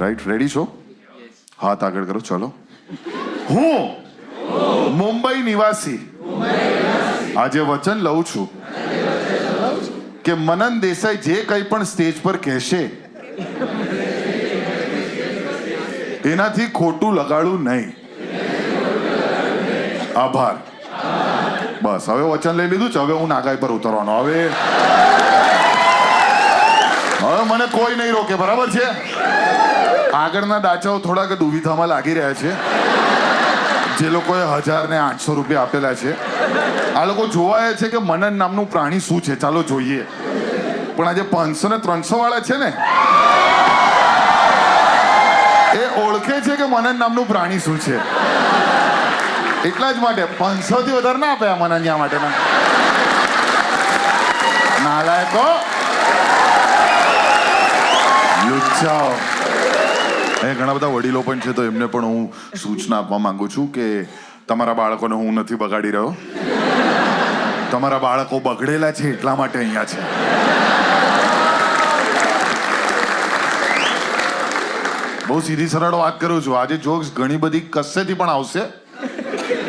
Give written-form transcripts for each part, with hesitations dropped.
Right? Ready છો? હાથ આગળ કરો. ચલો. હું મુંબઈ નિવાસી આજે વચન લઉં છું કે મનન દેસાઈ જે કંઈ પણ સ્ટેજ પર કહેશે એનાથી ખોટું લગાડું નહીં. આભાર. બસ હવે વચન લઈ લીધું છે. હવે હું નાગાઈ પર ઉતરવાનો. હવે મને કોઈ નહીં રોકે. બરાબર છે? આગળના દાચાઓ થોડાક દુવિધામાં લાગી રહ્યા છે. જે લોકોએ 1000 ને 800 રૂપિયા આપેલા છે આ લોકો જોવાય છે કે મનન નામનું પ્રાણી શું છે. ચાલો જોઈએ. પણ આજે 500 ને 300 વાળા છે ને એ ઓળખે છે કે મનન નામનું પ્રાણી શું છે. એટલા જ માટે 500 થી વધારે ના આપ્યા મનન્યા માટેના નાલાયકો. લુચ્ચાઓ. એ ઘણા બધા વડીલો પણ છે તો એમને પણ હું સૂચના આપવા માંગુ છું કે તમારા બાળકોને હું નથી બગાડી રહ્યો. તમારા બાળકો બગડેલા છે એટલા માટે અહીંયા છે. બહુ સીધી સરળ વાત કરું છું. આજે જોક્સ ઘણી બધી કસેથી પણ આવશે.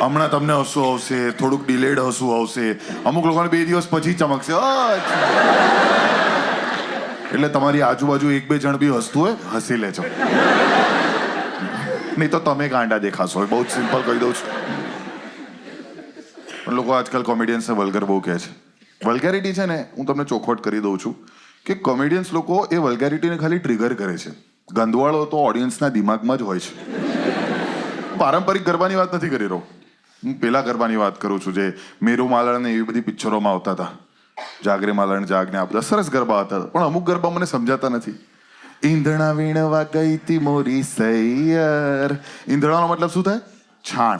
હમણાં તમને હસવું આવશે, થોડુંક ડિલેડ હસવું આવશે, અમુક લોકોને 2 દિવસ પછી ચમકશે. એટલે તમારી આજુબાજુ 1-2 જણ બી હસતું હોય હસી લેજો, નહીં તો તમે ગાંડા દેખાશો. બહુ જ સિમ્પલ કહી દઉં છું. પણ લોકો આજકાલ કોમેડિયન્સને વલ્ગર બહુ કહે છે. વલ્ગેરિટી છે ને, હું તમને ચોખવટ કરી દઉં છું કે કોમેડિયન્સ લોકો એ વલ્ગેરિટીને ખાલી ટ્રિગર કરે છે. ગંદવાળો તો ઓડિયન્સના દિમાગમાં જ હોય છે. પારંપરિક ગરબાની વાત નથી કરી રહ્યો હું. પેલા ગરબાની વાત કરું છું જે મેરુ માલણ ને એવી બધી પિક્ચરોમાં આવતા હતા. જાગરે માલણ જાગને આ બધા સરસ ગરબા હતા. પણ અમુક ગરબા મને સમજાતા નથી. ઈંધણા વીણવા ગઈ તી મોરી સૈયર. ઈંધણાનો મતલબ શું થાય? છાણ.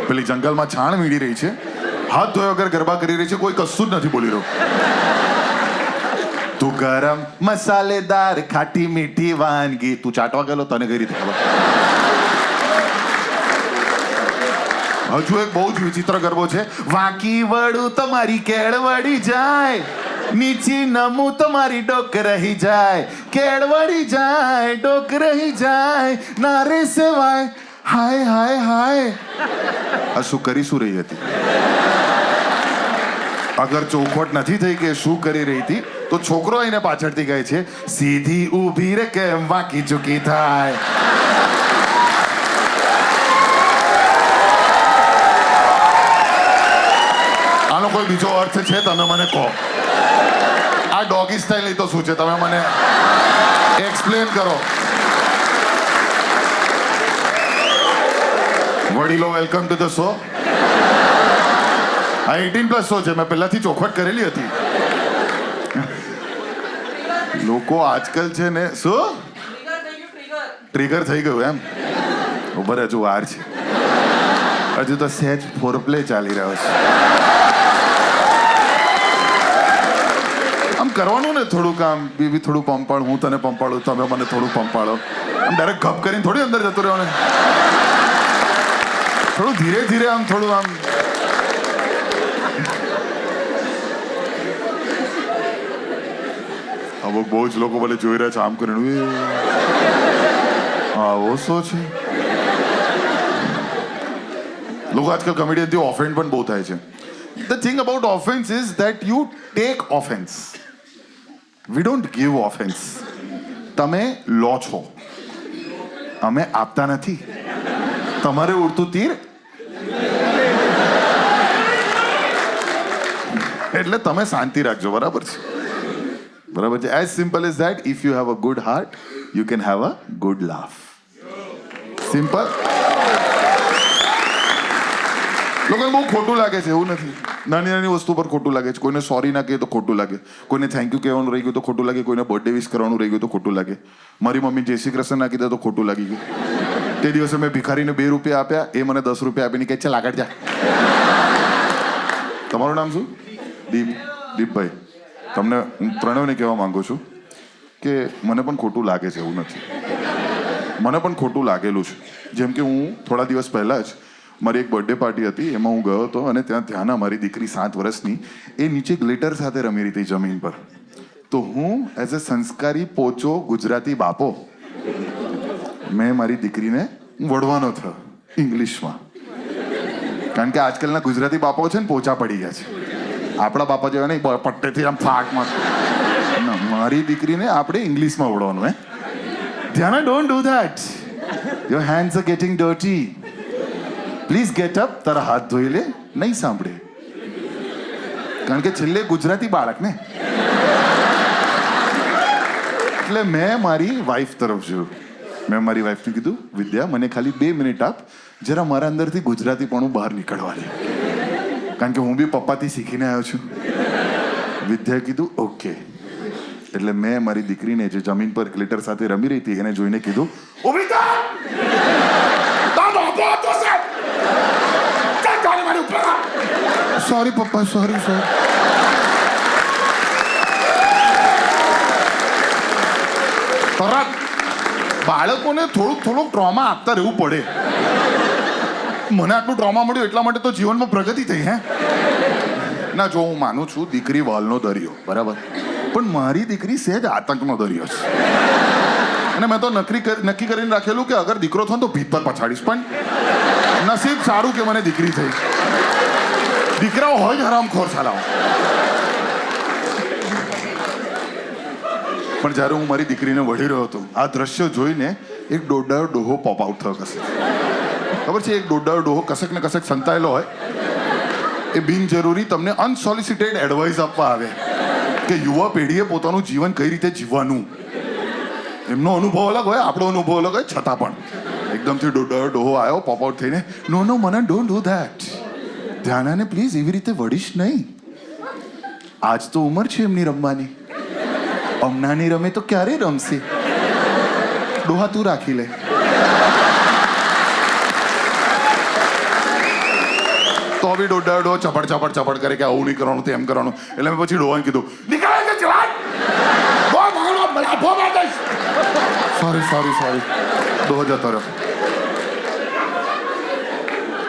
પેલી જંગલમાં છાણ વીણી રહી છે, હાથ ધોયા વગર ગરબા કરી રહી છે, કોઈ કશું જ નથી બોલી રહ્યું. તું ગરમ મસાલેદાર ખાટી મીઠી વાનગી. તું ચાટવા ગયેલો, તને કઈ રીતે ખબર? હજુ એક બહુ જ વિચિત્ર ગરબો છે. વાંકી વળું તમારી કેળ વળી જાય, નીચી નમું તમારી ડોક રહી જાય, કેળ વળી જાય, ડોક રહી જાય, નારે સેવાય હાય હાય હાય. આ શું કરી શું રહી હતી? અગર ચોખવટ નથી થઈ કે શું કરી રહી હતી તો છોકરો એને પાછળથી કહે છે સીધી ઊભી રે કેમ વાંકી ચૂકી થાય. આનો કોઈ બીજો અર્થ છે? તમે મને કહો. આ ડોગી સ્ટાઇલ તો શું છે? તમે મને એક્સપ્લેન કરો. વડીલો, વેલકમ ટુ ધ શો. આ 18+ શો છે. મેં પહેલાથી ચોખવટ કરેલી હતી. લોકો આજકાલ છે ને શું ટ્રિગર થઈ ગયું એમ? ઉભર હજુ વાર છે. હજુ તો સહેજ ફોરપ્લે ચાલી રહ્યો છે. આમ કરવાનું ને થોડુંક. આમ બીબી થોડું પંપાળ, હું તને પંપાળું, તમે મને થોડું પંપાળો. આમ ડાયરેક્ટ ગપ કરીને થોડી અંદર જતો રહ્યો ને. થોડું ધીરે ધીરે આમ થોડું આમ. હવે બહુ જ લોકો ભલે જોઈ રહ્યા છે આમ કરીને. આવો શો છે. લોકો આજકાલ કોમેડિયનથી ઓફેન્ડ પણ બહુ થાય છે. The thing about offense is that you take offense. We don't give offense. તમે લો છો, અમે આપતા નથી. તમારે ઉડતું તીર એટલે તમે શાંતિ રાખજો. બરાબર છે? બરાબર છે? As simple as that. If you have a good heart, you can have a good laugh. Simple. લોકોને બહુ ખોટું લાગે છે, એવું નથી. નાની નાની વસ્તુ પર ખોટું લાગે છે. કોઈને સોરી ના કહે તો ખોટું લાગે, કોઈને થેન્ક યુ કહેવાનું રહી ગયું તો ખોટું લાગે, કોઈને બર્થડે વિશ કરવાનું રહી ગયું તો ખોટું લાગે. મારી મમ્મી જય શ્રી કૃષ્ણ ના કીધા તો ખોટું લાગી ગયું. તે દિવસે મેં ભિખારીને 2 રૂપિયા આપ્યા, એ મને 10 રૂપિયા આપીને કહે ચાલ આગળ જા. તમારું નામ શું? દીપભાઈ. તમને હું પ્રણવને કહેવા માંગુ છું કે મને પણ ખોટું લાગે છે, એવું નથી. મને પણ ખોટું લાગેલું છે. જેમ કે હું થોડા દિવસ પહેલાં જ મારી એક બર્થડે પાર્ટી હતી, એમાં હું ગયો હતો અને ત્યાં ધ્યાના મારી દીકરી 7 વર્ષની એ નીચે ગ્લિટર સાથે રમી રહી હતી જમીન પર. તો તો હું એઝ અ સંસ્કારી પોચો ગુજરાતી બાપો મેં મારી દીકરીને વડવાનો થયો ઇંગ્લિશમાં. કારણ કે આજકાલના ગુજરાતી બાપાઓ છે ને પોચા પડી ગયા છે. આપણા બાપા જેવા નહીં પટ્ટેથી આમ ફાકમાં. મારી દીકરીને આપણે ઇંગ્લિશમાં વડવાનું. Dhyana, don't do that. Your hands are getting dirty. Please get up. તારા હાથ ધોઈ લે. નહીં સાંભળે. કારણ કે છેલ્લે ગુજરાતી બાળક ને. એટલે મેં મારી વાઈફ તરફ જોયું. મેં મારી વાઈફને કીધું, વિદ્યા, મને ખાલી 2 મિનિટ આપ, જરા મારા અંદરથી ગુજરાતીપણું બહાર નીકળવા દે. કારણ કે હું બી પપ્પાથી શીખીને આવ્યો છું. વિદ્યાએ કીધું ઓકે. એટલે મેં મારી દીકરીને જે જમીન પર ગ્લિટર સાથે રમી રહી હતી એને જોઈને કીધું, સોરી પપ્પા, સોરી. તરત બાળકોને થોડુંક ટ્રોમા આપતા રહેવું પડે. મને આટલું ટ્રોમા મળ્યું એટલા માટે તો જીવનમાં પ્રગતિ થઈ. ના, જો હું માનું છું દીકરી વાલનો દરિયો, બરાબર, પણ મારી દીકરી સહેજ આતંકનો દરિયો છે. અને મેં તો નક્કી કરીને રાખેલું કે અગર દીકરો થાય તો ભીત પર પછાડીશ. પણ નસીબ સારું કે મને દીકરી થઈ. દીકરાઓ હોય જ હરામખોર સાલાઓ. પણ જ્યારે હું મારી દીકરીને વળી રહ્યો હતો, આ દ્રશ્ય જોઈને એક દોડાયો ડોહો પોપ આઉટ થયો કશે. ખબર છે, એક દોડાયો ડોહો કસક ને કસક સંતાયેલો હોય, એ બિનજરૂરી તમને અનસોલિસિટેડ એડવાઇસ આપવા આવે કે યુવા પેઢીએ પોતાનું જીવન કઈ રીતે જીવવાનું. એમનો અનુભવ અલગ હોય, આપણો અનુભવ અલગ હોય, છતાં પણ એકદમથી દોડાયો ડોહો આવ્યો પોપ આઉટ થઈને, નો મને ડોન્ટ ડુ ધેટ. ધ્યાનાને પ્લીઝ એવી રીતે વળીશ નહીં. આજ તો ઉંમર છે એમની રમવાની. હમણાંની રમે તો ક્યારે રમશે. ડોહા તું રાખી લે. તો બી ડોડો ચપડ કરે કે આવું નહીં કરવાનું, તેમ કરવાનું. એટલે મેં પછી ડોહાને કીધું, સોરી. ડોહો જતો રહ્યો.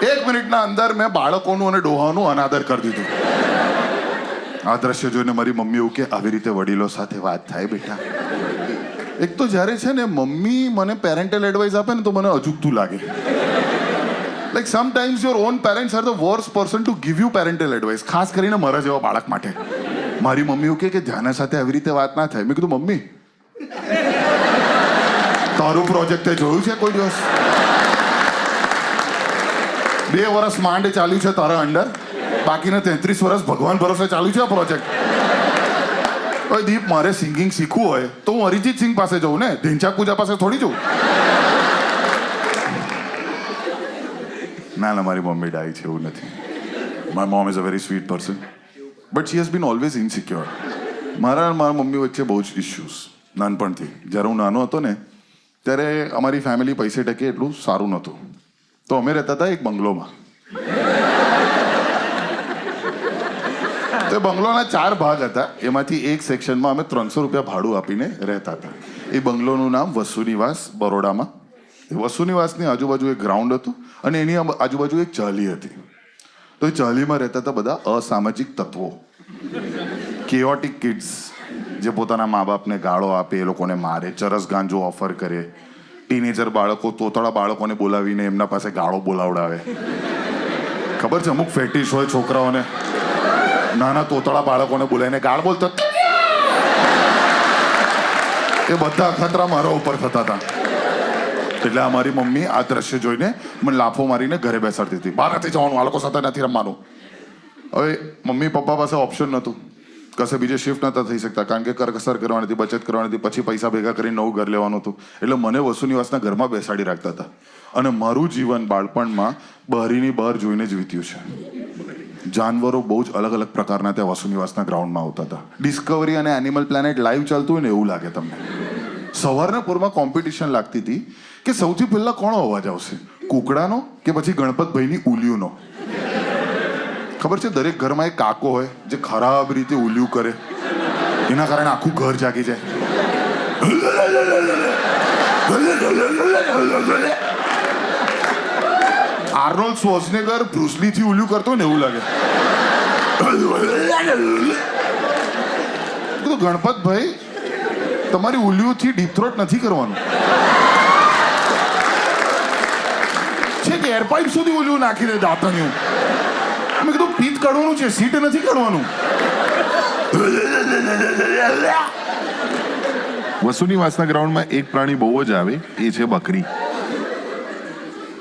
1 મિનિટના અંદર મેં બાળકોનું અને ડોહાનું અનાદર કરી દીધું. આ દ્રશ્ય જોઈને મારી મમ્મી એવું કે આવી રીતે વડીલો સાથે વાત થાય બેટા. એક તો જ્યારે છે ને મમ્મી મને પેરેન્ટલ એડવાઇસ આપે ને તો મને અજુગતું લાગે. Like sometimes your own parents are the worst person to give you parental advice. ખાસ કરીને મારા જેવા બાળક માટે. મારી મમ્મી એવું કે ધ્યાના સાથે આવી રીતે વાત ના થાય. મેં કીધું, મમ્મી તારું પ્રોજેક્ટ તે જોયું છે કોઈ દિવસ? 2 વર્ષ માંડ ચાલ્યું છે તારા અંડર, બાકીના 33 વર્ષ ભગવાન ભરોસે ચાલ્યું છે આ પ્રોજેક્ટ. ઓય દીપ, મારે સિંગિંગ શીખવું હોય તો હું અરિજીત સિંહ પાસે જઉં ને, ઢીંચા પૂજા પાસે થોડી જઉં. ના, મારી મમ્મી ડાઈ છે, એવું નથી. My mom is a very sweet person, but she has been always insecure. મારા મમ્મી વચ્ચે બહુ જ ઇશ્યુઝ નાનપણથી. જ્યારે હું નાનો હતો ને ત્યારે અમારી ફેમિલી પૈસે ટકે એટલું સારું નહોતું. તો અમે રહેતા હતા એક બંગલોમાં. તો બંગલોના 4 ભાગ હતા. એમાંથી એક સેક્શનમાં અમે 300 રૂપિયા ભાડું આપીને રહેતા હતા. એ બંગલોનું નામ વસુનિવાસ, બરોડામાં. વસુનિવાસની આજુબાજુ એક ગ્રાઉન્ડ હતું અને એની આજુબાજુ એક ચાલી હતી. તો એ ચાલીમાં રહેતા હતા બધા અસામાજિક તત્વો, કેઓટિક કિડ્સ, જે પોતાના મા બાપને ગાળો આપે, એ લોકોને મારે, ચરસ ગાંજો ઓફર કરે, ટીનેજર બાળકો તોતળા બાળકોને બોલાવીને એમના પાસે ગાળો બોલાવડાવે. ખબર છે, અમુક ફેટિશ હોય છોકરાઓને, નાના તોતળા બાળકોને બોલાવીને ગાળ બોલતા. એ બધા અખતરા મારા ઉપર થતા હતા. એટલે અમારી મમ્મી આ દ્રશ્ય જોઈને મને લાફો મારીને ઘરે બેસાડતી હતી. બહાર નથી જવાનું, આ લોકો સાથે નથી રમવાનું. હવે મમ્મી પપ્પા પાસે ઓપ્શન નહોતું, કશે બીજે શિફ્ટ નહોતા થઈ શકતા, કારણ કે કરકસર કરવાની હતી, બચત કરવાની હતી, પછી પૈસા ભેગા કરીને નવું ઘર લેવાનું હતું. એટલે મને વસુનિવાસના ઘરમાં બેસાડી રાખતા હતા. અને મારું જીવન બાળપણમાં બહારીની બહાર જોઈને જ વીત્યું છે. જાનવરો બહુ જ અલગ અલગ પ્રકારના ત્યાં વસુનિવાસના ગ્રાઉન્ડમાં આવતા હતા. ડિસ્કવરી અને એનિમલ પ્લેનેટ લાઈવ ચાલતું હોય ને એવું લાગે તમને. સવારના પૂરમાં કોમ્પિટિશન લાગતી હતી કે સૌથી પહેલા કોનો અવાજ આવશે, કુકડાનો કે પછી ગણપતભાઈની ઉલિયુંનો. ખબર છે, દરેક ઘરમાં એક કાકો હોય જે ખરાબ રીતે ઉલિયું કરે, એના કારણે આખું ઘર જાગી જાય. આર્નોલ્ડ શ્વાર્ઝનેગર બ્રુસલીથી ઉલ્યું કરતો ને એવું લાગે. કીધું ગણપતભાઈ તમારી ઉલ્લુથી ડીપ થ્રોટ નથી કરવાનું, છે કે એરપાઇપ સુધી ઉલ્લું નાખી દે દાંતણિયું. મેં કીધું પીત કાઢવાનું છે, સીટ નથી કાઢવાનું. વસુનિવાસના ગ્રાઉન્ડમાં એક પ્રાણી બહુ જ આવે, એ છે બકરી.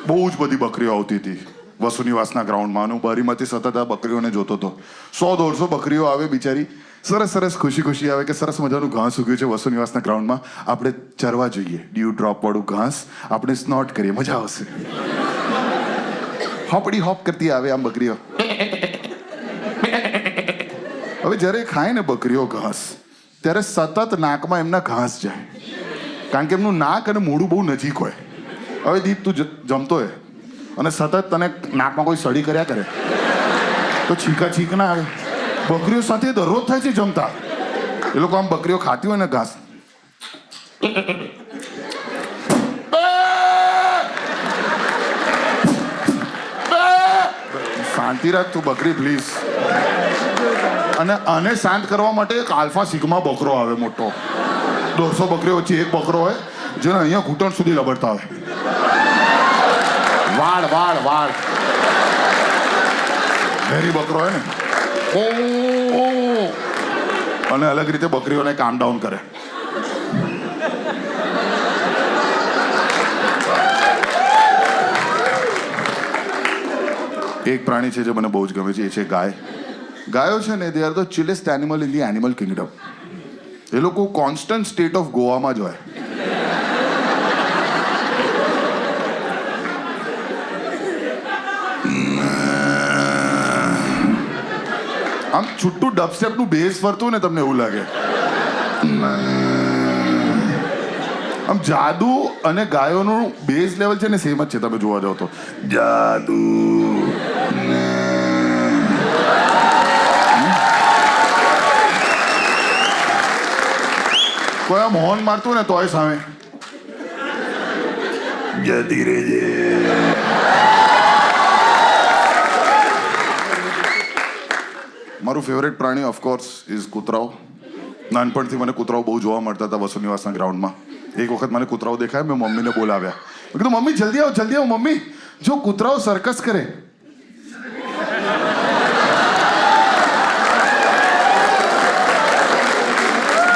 બહુ જ બધી બકરીઓ આવતી હતી વસુનિવાસના ગ્રાઉન્ડમાં, અને બારીમાંથી સતત આ બકરીઓને જોતો હતો. 100-150 બકરીઓ આવે બિચારી, સરસ સરસ ખુશી ખુશી આવે કે સરસ મજાનું ઘાસ ઉગ્યું છે વસુનિવાસના ગ્રાઉન્ડમાં, આપણે ચરવા જોઈએ. ડ્યુ ડ્રોપ વાળું ઘાસ આપણે સ્નોટ કરીએ, મજા આવશે. હોપડી હોપ કરતી આવે આમ બકરીઓ. હવે જ્યારે ખાય ને બકરીઓ ઘાસ, ત્યારે સતત નાકમાં એમના ઘાસ જાય, કારણ કે એમનું નાક અને મોઢું બહુ નજીક હોય. હવે દીપ તું જમતો હોય અને સતત તને નાકમાં કોઈ સડી કર્યા કરે તો છીક ના આવે. બકરીઓ સાથે દરરોજ થાય છે જમતા. એ લોકો આમ બકરીઓ ખાતી હોય ને ઘાસ, શાંતિ રાખ તું બકરી પ્લીઝ. અને આને શાંત કરવા માટે એક આલ્ફા સિગ્મા બકરો આવે મોટો, 150 બકરીઓ વચ્ચે એક બકરો હોય જેને અહીંયા ઘૂંટણ સુધી લબડતા હોય. વાળ વાળ વાળ ઘેરી બકરો હોય ને, અને અલગ રીતે બકરીઓને કામ ડાઉન કરે. એક પ્રાણી છે જે મને બહુ જ ગમે છે, એ છે ગાય. ગાયો છે ને, they are the chillest animal in the animal kingdom. એ લોકો કોન્સ્ટન્ટ સ્ટેટ ઓફ ગોવામાં જ હોય. આમ છૂટું ડબસ્ટેપનું બેઝ ફરતું ને તમને એવું લાગે. આમ જાદુ અને ગાયોનું બેઝ લેવલ છે ને સેમ જ છે, તમે જોવા જાવ તો. જાદુ કોઈ આમ હોર્ન મારતું ને તોય સામે જતી રહેજે. મારું ફેવરેટ પ્રાણી ઓફકોર્સ ઇઝ કૂતરાઓ. નાનપણથી મને કૂતરાઓ બહુ જોવા મળતા હતા વસુનિવાસના ગ્રાઉન્ડમાં. એક વખત મને કૂતરાઓ દેખાય, મેં મમ્મીને બોલાવ્યા. મેં કીધું મમ્મી જલ્દી આવો મમ્મી, જો કૂતરાઓ સર્કસ કરે.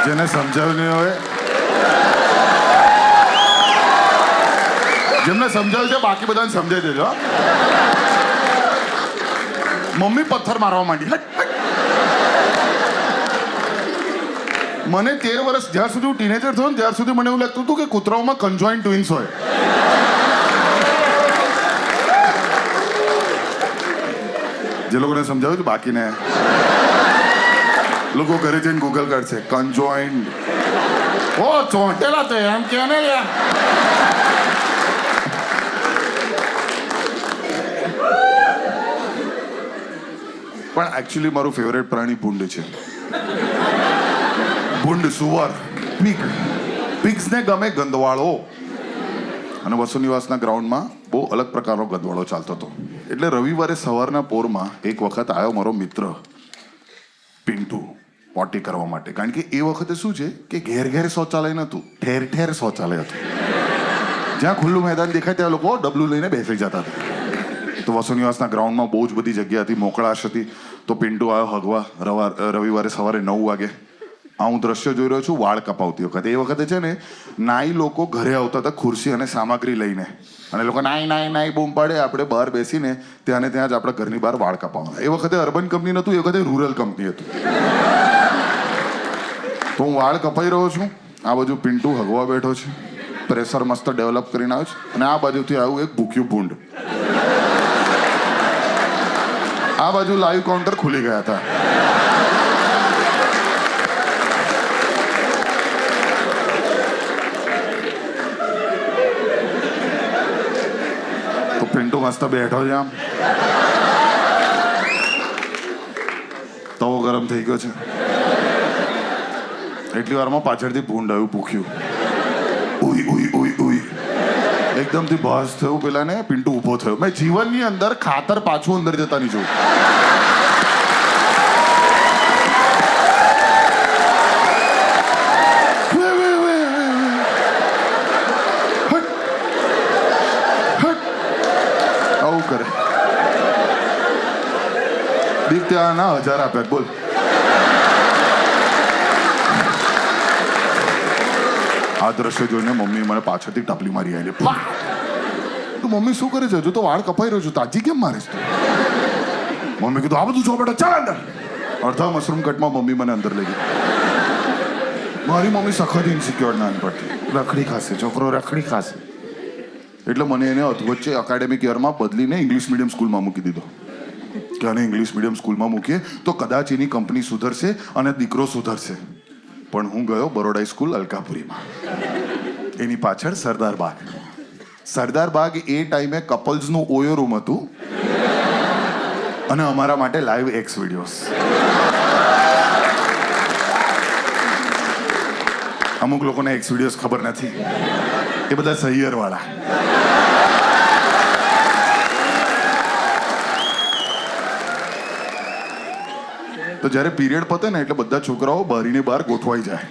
જેને સમજાવ્યું નહીં હોય, જેમને સમજાવ્યું છે બાકી બધાને સમજાવી દેજો. મમ્મી પથ્થર મારવા માંડી. મને 13 વર્ષ જ્યાં સુધી હું ટીનેજર થયો ને ત્યાર સુધી મને એવું લાગતું હતું કે કૂતરાઓમાં કન્જોઇન્ટ ટ્વિન્સ હોય. જે લોકોને સમજાવ્યું છે બાકીને લોકો ઘરે જઈને ગૂગલ કરશે કન્જોઇન્ટ. ઓ ચોંટેલા તો એમ કે ને. પણ એકચ્યુઅલી મારું ફેવરેટ પ્રાણી ભૂંડ છે. ભૂંડ, સુવર, પિગ્સને ગમે ગંદવાળો. અને વસુનિવાસના ગ્રાઉન્ડમાં બહુ અલગ પ્રકારનો ગંદવાળો ચાલતો હતો. એટલે રવિવારે સવારના પોરમાં એક વખત આવ્યો મારો મિત્ર પિન્ટુ પોટી કરવા માટે. કારણ કે એ વખતે શું છે કે ઘેર ઘેર શૌચાલય નહોતું, ઠેર ઠેર શૌચાલય હતું. જ્યાં ખુલ્લું મેદાન દેખાય ત્યાં લોકો ડબલું લઈને બેસી જતા હતા. તો વસુનિવાસના ગ્રાઉન્ડમાં બહુ જ બધી જગ્યા હતી, મોકળાશ હતી. તો પિન્ટુ આવ્યો હગવા રવિવારે સવારે 9 વાગે. હું દ્રશ્ય જોઈ રહ્યો છું વાળ કપાવતી વખતે. એ વખતે છે ને નાઈ લોકો ઘરે આવતા હતા ખુરશી અને સામગ્રી લઈને, અને લોકો નાઈ બૂમ પાડે, આપણે બહાર બેસીને ત્યાં ને ત્યાં જ આપણા ઘરની બહાર વાળ કપાવવાના. એ વખતે અર્બન કંપની નહોતું, એ વખતે રૂરલ કંપની હતું. તો હું વાળ કપાઈ રહ્યો છું, આ બાજુ પિન્ટુ હગવા બેઠો છે, પ્રેશર મસ્ત ડેવલપ કરીને આવ્યો છે, અને આ બાજુથી આવ્યું એક ભૂખ્યું ભૂંડ. આ બાજુ લાઈવ કાઉન્ટર ખુલી ગયા હતા. તો પિન્ટુ મસ્ત બેઠો છે, આમ તવો ગરમ થઈ ગયો છે. એટલી વારમાં પાછળથી ભૂંડ આવ્યું ભૂખ્યું. ઉઈ ઉઈ ઉઈ ઉઈ એકદમથી બસ થયું પેલાને. પિન્ટુ ઊભો થયો. મેં જીવનની અંદર ખાતર પાછું અંદર જતા નહીં જોયું. કરે. દીપ ત્યાં ના 1000 આપ્યા બોલ. આ દ્રશ્ય જોઈને મમ્મી મને પાછળથી ટપલી મારી આવી. તું મમ્મી શું કરે છે? હજુ તો વાળ કપાઈ રહ્યો છું, તાજી કેમ મારીશ તું? મમ્મી કીધું આ બધું જો બેટા, ચાલ અંદર. અડધા મશરૂમ કટમાં મમ્મી મને અંદર લઈ ગઈ. મારી મમ્મી સખત ઇન્સિક્યોર નાનપણથી. રખડી ખાશે છોકરો, રખડી ખાશે. એટલે મને એને વચ્ચે એકેડેમિક યરમાં બદલીને ઇંગ્લિશ મીડિયમ સ્કૂલમાં મૂકી દીધો કે આને ઇંગ્લિશ મીડિયમ સ્કૂલમાં મૂકીએ તો કદાચ એની કંપની સુધરશે અને દીકરો સુધરશે. પણ હું ગયો બરોડા સ્કૂલ અલકાપુરીમાં. એની પાછળ સરદાર બાગ. સરદાર બાગ એ ટાઈમે કપલ્સનું ઓયો રૂમ હતું અને અમારા માટે લાઈવ એક્સ વિડીયોઝ. અમુક લોકોને એક્સ વિડીયોઝ ખબર નથી, એ બધા સહિયર વાળા. તો જ્યારે પીરિયડ પતે ને એટલે બધા છોકરાઓ બારીને બહાર ગોઠવાઈ જાય.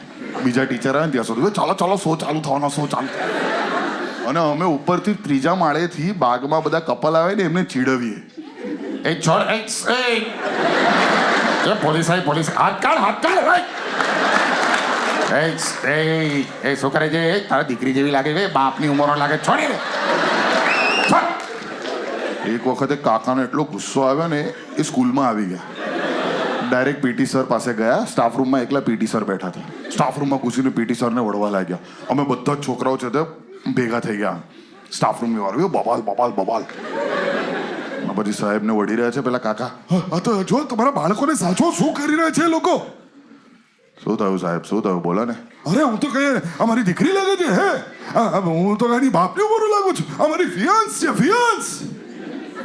બીજા ટીચર આવે ને ત્યાં સુધી ચાલો ચાલો શો ચાલુ થવાનો, શો ચાલુ. અને અમે ઉપરથી ત્રીજા માળેથી બાગમાં બધા કપલ આવે ને એમને ચીડવીએ. એ છોડ, એ પોલીસ આવી, પોલીસ હાથ કાઢ, હાથ કાઢ. એ શું કરે છે? તારા દીકરી જેવી લાગે છે, બાપની ઉંમર લાગે, છોડી દે. એક વખતે કાકાને એટલો ગુસ્સો આવ્યો ને એ સ્કૂલમાં આવી ગયા. ડાયરેક્ટ પીટી સર પાસે ગયા. સ્ટાફ રૂમમાં એકલા પીટી સર બેઠા હતા. સ્ટાફ રૂમમાં ઘૂસીને પીટી સરને વળવા લાગ્યા. અમે બધા જ છોકરાઓ છે તે ભેગા થઈ ગયા. સ્ટાફ રૂમની વાર બબાલ બબાલ બબાલ. પછી સાહેબને વળી રહ્યા છે પેલા કાકા. હા તો જો તમારા બાળકોને સાચો શું કરી રહ્યા છે લોકો? શું થયું સાહેબ, શું થયું? બોલો ને. અરે હું તો કહીએ અમારી દીકરી લાગે છે. હે હું તો એની બાપની ઉંમર લાગુ છું. અમારી ફિયાન્સ છે, ફિયાન્સ.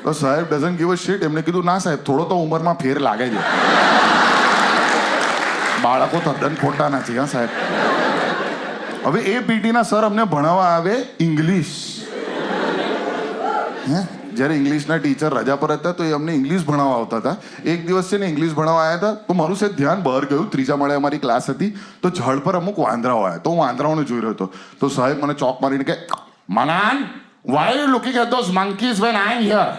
તો સાહેબ ડઝન્ટ ગીવ અ શિટ. એમને કીધું ના સાહેબ, થોડો તો ઉંમરમાં ફેર લાગે છે. બાળકો તદ્દન ખોટા નથી હા સાહેબ. હવે એ પીટીના સર અમને ભણાવવા આવે ઇંગ્લિશ. હે જ્યારે ઇંગ્લિશના ટીચર રજા પર હતા તો એ અમને ઇંગ્લિશ ભણાવવા આવતા હતા. એક દિવસ છે ને ઇંગ્લિશ ભણાવવા આવ્યા હતા તો મારું છે ધ્યાન બહાર ગયું. ત્રીજા માળે અમારી ક્લાસ હતી તો ઝાડ પર અમુક વાંદરાઓ આવ્યા. તો હું વાંદરાઓને જોઈ રહ્યો હતો. તો સાહેબ મને ચોક મારીને કે મનાન, why are you looking at those monkeys when I am here?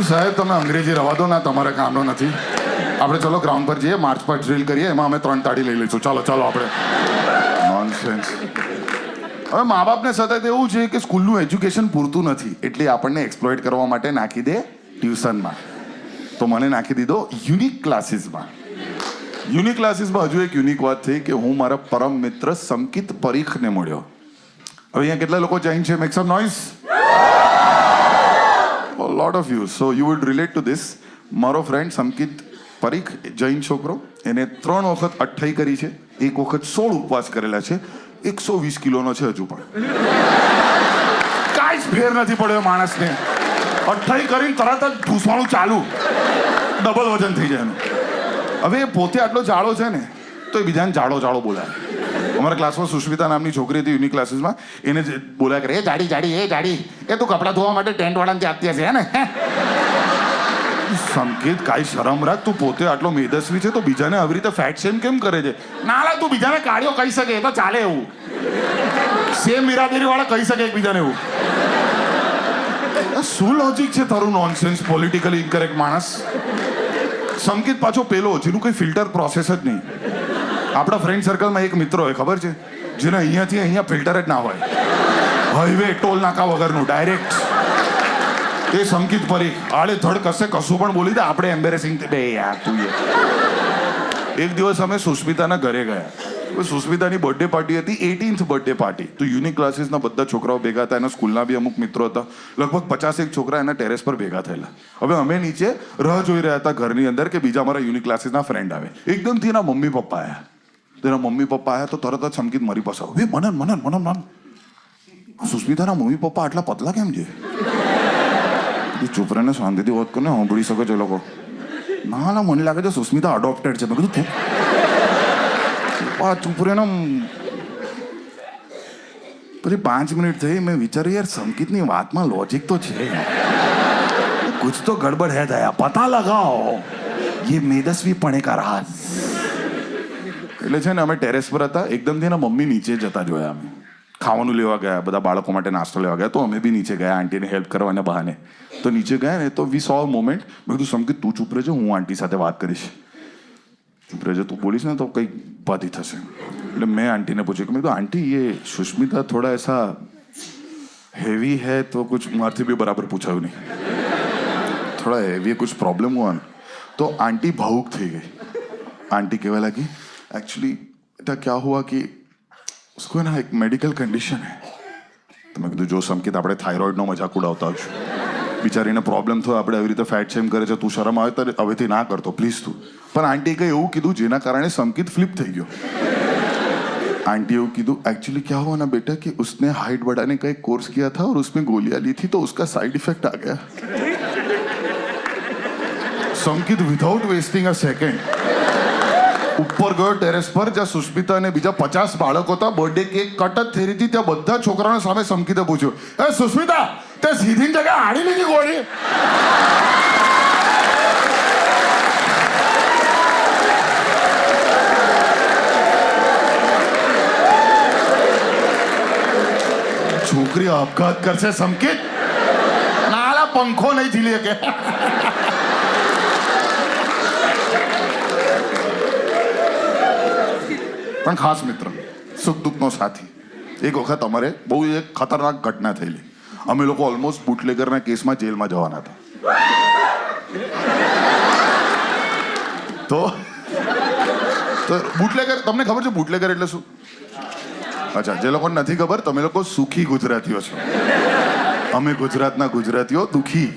સાહેબ તમે અંગ્રેજી રવા દો ના, તમારે કામનો નથી. આપણે ચલો ગ્રાઉન્ડ પર જઈએ, માર્ચ પર ડ્રીલ કરીએ, એમાં અમે 3 તાળી લઈ લઈશું. ચાલો ચાલો આપણે. નોનસેન્સ. હવે મા બાપને સતત એવું છે કે સ્કૂલનું એજ્યુકેશન પૂરતું નથી એટલે આપણને એક્સપ્લોઇટ કરવા માટે નાખી દે ટ્યુશનમાં. તો મને નાખી દીધો યુનિક ક્લાસીસમાં. યુનિક ક્લાસીસમાં હજુ એક યુનિક વાત થઈ કે હું મારા પરમ મિત્ર સંકિત પરીખને મળ્યો. હવે અહીંયા કેટલા લોકો જૈન છે? Make sum noise. A lot of you. So you would relate to this. મારો ફ્રેન્ડ સંકિત પરીખ, જૈન છોકરો, એને 3 વખત 28 કરી છે, 1 વખત 16 ઉપવાસ કરેલા છે, 120 કિલોનો છે હજુ પણ. કાંઈ જ ફેર નથી પડ્યો માણસને. 28 કરીને તરત જ ઢૂસવાનું ચાલુ, ડબલ વજન થઈ જાય એનું. હવે એ પોતે આટલો જાડો છે ને તો એ બીજાને જાડો જાડો બોલાય. અમારા ક્લાસમાં સુષ્મિતા નામની છોકરી હતી યુનિક ક્લાસીસમાં, એને બોલ્યા કરે એ જાડી જાડી, એ જાડી, એ તું કપડાં ધોવા માટે ટેન્ટ વાળાને ત્યાં આપતી હશે હે ને. સંકેત કાંઈ શરમ રાખ, તું પોતે આટલો મેદસ્વી છે તો બીજાને આવી રીતે ફેટ શેમ કેમ કરે છે? ના તું બીજાને કાળિયો કહી શકે એ તો ચાલે. એવું સેમ બિરાદરી વાળા કહી શકે એકબીજાને એવું. શું લોજિક છે તારું? નોનસેન્સ, પોલિટિકલી ઇનકરેક્ટ માણસ. સંકેત પાછો પેલો જેનું કોઈ ફિલ્ટર પ્રોસેસ જ નહીં. આપણા ફ્રેન્ડ સર્કલમાં એક મિત્ર હોય ખબર છે, જેને અહીંયાથી અહીંયા ફિલ્ટર જ ના હોય, હાઈવે ટોલ નાકા વગરનું ડાયરેક્ટ. એ સંકિત પરીખ આડે ધડ કશે કશું પણ બોલી દે, આપણે એમ્બેરેસિંગ બે યાર તું. એક દિવસ અમે સુષ્મિતાના ઘરે ગયા. સુષ્મિતાની બર્થડે પાર્ટી હતી, 18th બર્થડે પાર્ટી. તો યુનિક ક્લાસીસના બધા છોકરાઓ ભેગા હતા, એના સ્કૂલના બી અમુક મિત્રો હતા. લગભગ 50 છોકરા એના ટેરેસ પર ભેગા થયેલા. હવે અમે નીચે રાહ જોઈ રહ્યા હતા ઘરની અંદર કે બીજા અમારા યુનિક ક્લાસીસના ફ્રેન્ડ આવે. એકદમથી એના મમ્મી પપ્પા આવ્યા. તેના મમ્મી પપ્પા આવ્યા તો તરત જ સંકિત મારી પાસે આવ્યો. મનન મનન મનન મનન, સુષ્મિતાના મમ્મી પપ્પા આટલા પતલા કેમ છે? ચૂપ રહીને શાંતિથી વાત કરીને સાંભળી શકે છે લોકો. ના ના મને લાગે છે સુષ્મિતા અડોપ્ટેડ છે. મેં કીધું ચૂપ રહીને. પછી 5 મિનિટ થઈ, મેં વિચાર્યું યાર સંકિતની વાતમાં લોજિક તો છે, કુછ તો ગડબડ હે દયા, પતા લગાઓ ये મેદસ્વી પણે કા રાજ. એટલે છે ને અમે ટેરેસ પર હતા, એકદમથી એના મમ્મી નીચે જતા જોયા અમે. ખાવાનું લેવા ગયા, બધા બાળકો માટે નાસ્તો લેવા ગયા, તો અમે બી નીચે ગયા આંટીને હેલ્પ કરવાના બહાને. તો નીચે ગયા ને તો વી સો મોમેન્ટ, મેં કીધું સમકિત તું ચૂપ રહેજો, હું આંટી સાથે વાત કરીશ. ચૂપ રહેજો, તું બોલીશ ને તો કંઈક બાધી થશે. એટલે મેં આंटी ने पूछा कि मैं तो आंटी ये सुष्मिता थोड़ा ऐसा हेवी है तो कुछ मारती भी बराबर पूछा नहीं, थोड़ा हेवी है, कुछ प्रॉब्लम हुआ ना. तो आंटी भावुक થઈ ગઈ. आंटी कहने लगी एक्चुअली बेटा क्या हुआ कि उसको ना एक मेडिकल कंडीशन है. तो मैं કીધું જો સમકિત આપણે થાઇરોઇડનો મજાક ઉડાવતા હોઈશું, બિચારીને પ્રોબ્લેમ થયો, આપણે આવી રીતે ફેટ શેમ કરે છે, તું શરમ આવે તો હવેથી ના કરતો પ્લીઝ તું. પણ આંટી કંઈ એવું કીધું જેના કારણે સમકિત ફ્લિપ થઈ ગયો. आंटी એવું કીધું एक्चुअली क्या हुआ ना बेटा कि उसने हाइट बढ़ाने का एक कोर्स किया था और उसमें गोलियां ली थी तो उसका साइड इफेक्ट आ गया. समकित विदाउट वेस्टिंग अ सेकंड ઉપર ગયો ટેરેસ પર, જ્યાં સુષ્મિતા અને બીજા 50 બાળકો હતા. બર્થડે કેક કટ જ થઈ રહી હતી, ત્યાં બધા છોકરાઓને સામે સમકિતે પૂછ્યું, એ સુષ્મિતા તે સીધી જગ્યાએ હાડી લીધી ગોળી? છોકરી આપઘાત કરશે સમકિત? નાલા પંખો નહીં ઝીલી શકે. પણ ખાસ મિત્ર, સુખ દુઃખનો સાથી. એક વખત અમારે બહુ એક ખતરનાક ઘટના થયેલી. અમે લોકો ઓલમોસ્ટ બુટલેગરના કેસમાં જેલમાં જવાના હતા. તો બુટલેગર, તમને ખબર છે બુટલેગર એટલે શું? અચ્છા, જે લોકોને નથી ખબર, તમે લોકો સુખી ગુજરાતીઓ છો. અમે ગુજરાતના ગુજરાતીઓ દુઃખી,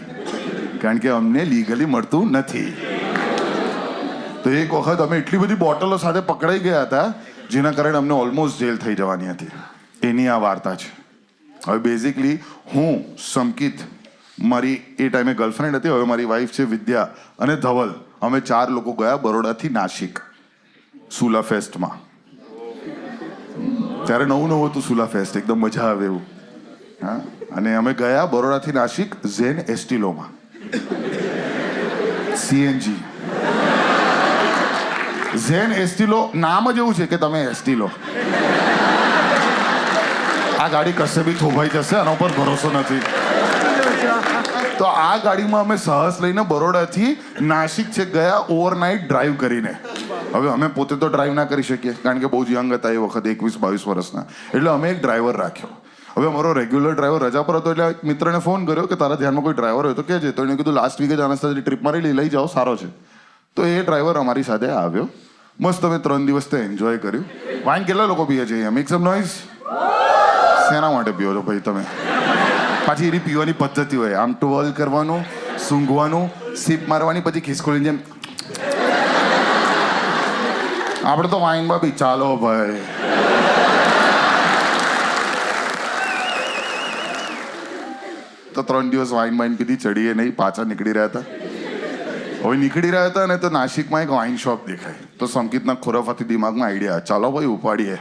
કારણ કે અમને લીગલી મળતું નથી. તો એક વખત અમે એટલી બધી બોટલો સાથે પકડાઈ ગયા હતા જેના કારણે અમને ઓલમોસ્ટ જેલ થઈ જવાની હતી. એની આ વાર્તા છે. હવે બેઝિકલી હું, સમકિત, મારી એ ટાઈમે ગર્લફ્રેન્ડ હતી, હવે મારી વાઈફ છે વિદ્યા, અને ધવલ, અમે 4 લોકો ગયા બરોડાથી નાસિક સુલા ફેસ્ટમાં. ત્યારે નવું હતું સુલા ફેસ્ટ, એકદમ મજા આવે એવું. હા, અને અમે ગયા બરોડાથી નાસિક ઝેન એસ્ટિલોમાં, સીએનજી. ઝેન એસ્ટિલો નામ જ એવું છે કે તમે એસટી લો. આ ગાડી કશે બી થોભાઈ જશે, આના ઉપર ભરોસો નથી. તો આ ગાડીમાં અમે સાહસ લઈને બરોડાથી નાસિક છે ગયા, ઓવરનાઇટ ડ્રાઈવ કરીને. હવે અમે પોતે તો ડ્રાઈવ ના કરી શકીએ કારણ કે બહુ જ યંગ હતા એ વખત, 21-22 વર્ષના. એટલે અમે એક ડ્રાઈવર રાખ્યો. હવે અમારો રેગ્યુલર ડ્રાઈવર રજા પર હતો, એટલે એક મિત્રને ફોન કર્યો કે તારા ધ્યાનમાં કોઈ ડ્રાઈવર હોય તો કહેજે. તો એને કીધું લાસ્ટ વીકે જ આના સાથે ટ્રીપ મારી લઈ જાઓ, સારો છે. તો એ ડ્રાઈવર અમારી સાથે આવ્યો. મસ્ત અમે 3 દિવસ તો એન્જોય કર્યું. વાઈન કેટલા લોકો પીએ છે? મેક સમ નોઈઝ. શેના માટે પીવો છો ભાઈ તમે? પાછી એની પીવાની પદ્ધતિ હોય, આમ ટોલ કરવાનું, સૂંઘવાનું, સીપ મારવાની, પછી ખિસકોલીની જેમ. આપણે તો વાઈનમાં બી ચાલો ભાઈ. તો 3 દિવસ વાઈન પીધી, ચડીએ નહીં, પાછા નીકળી રહ્યા હતા. હવે નીકળી રહ્યા હતા ને તો નાસિકમાં એક વાઇન શોપ દેખાય. તો સમકિતના ખોરાફાતી દિમાગમાં આઈડિયા, ચાલો ભાઈ ઉપાડીએ.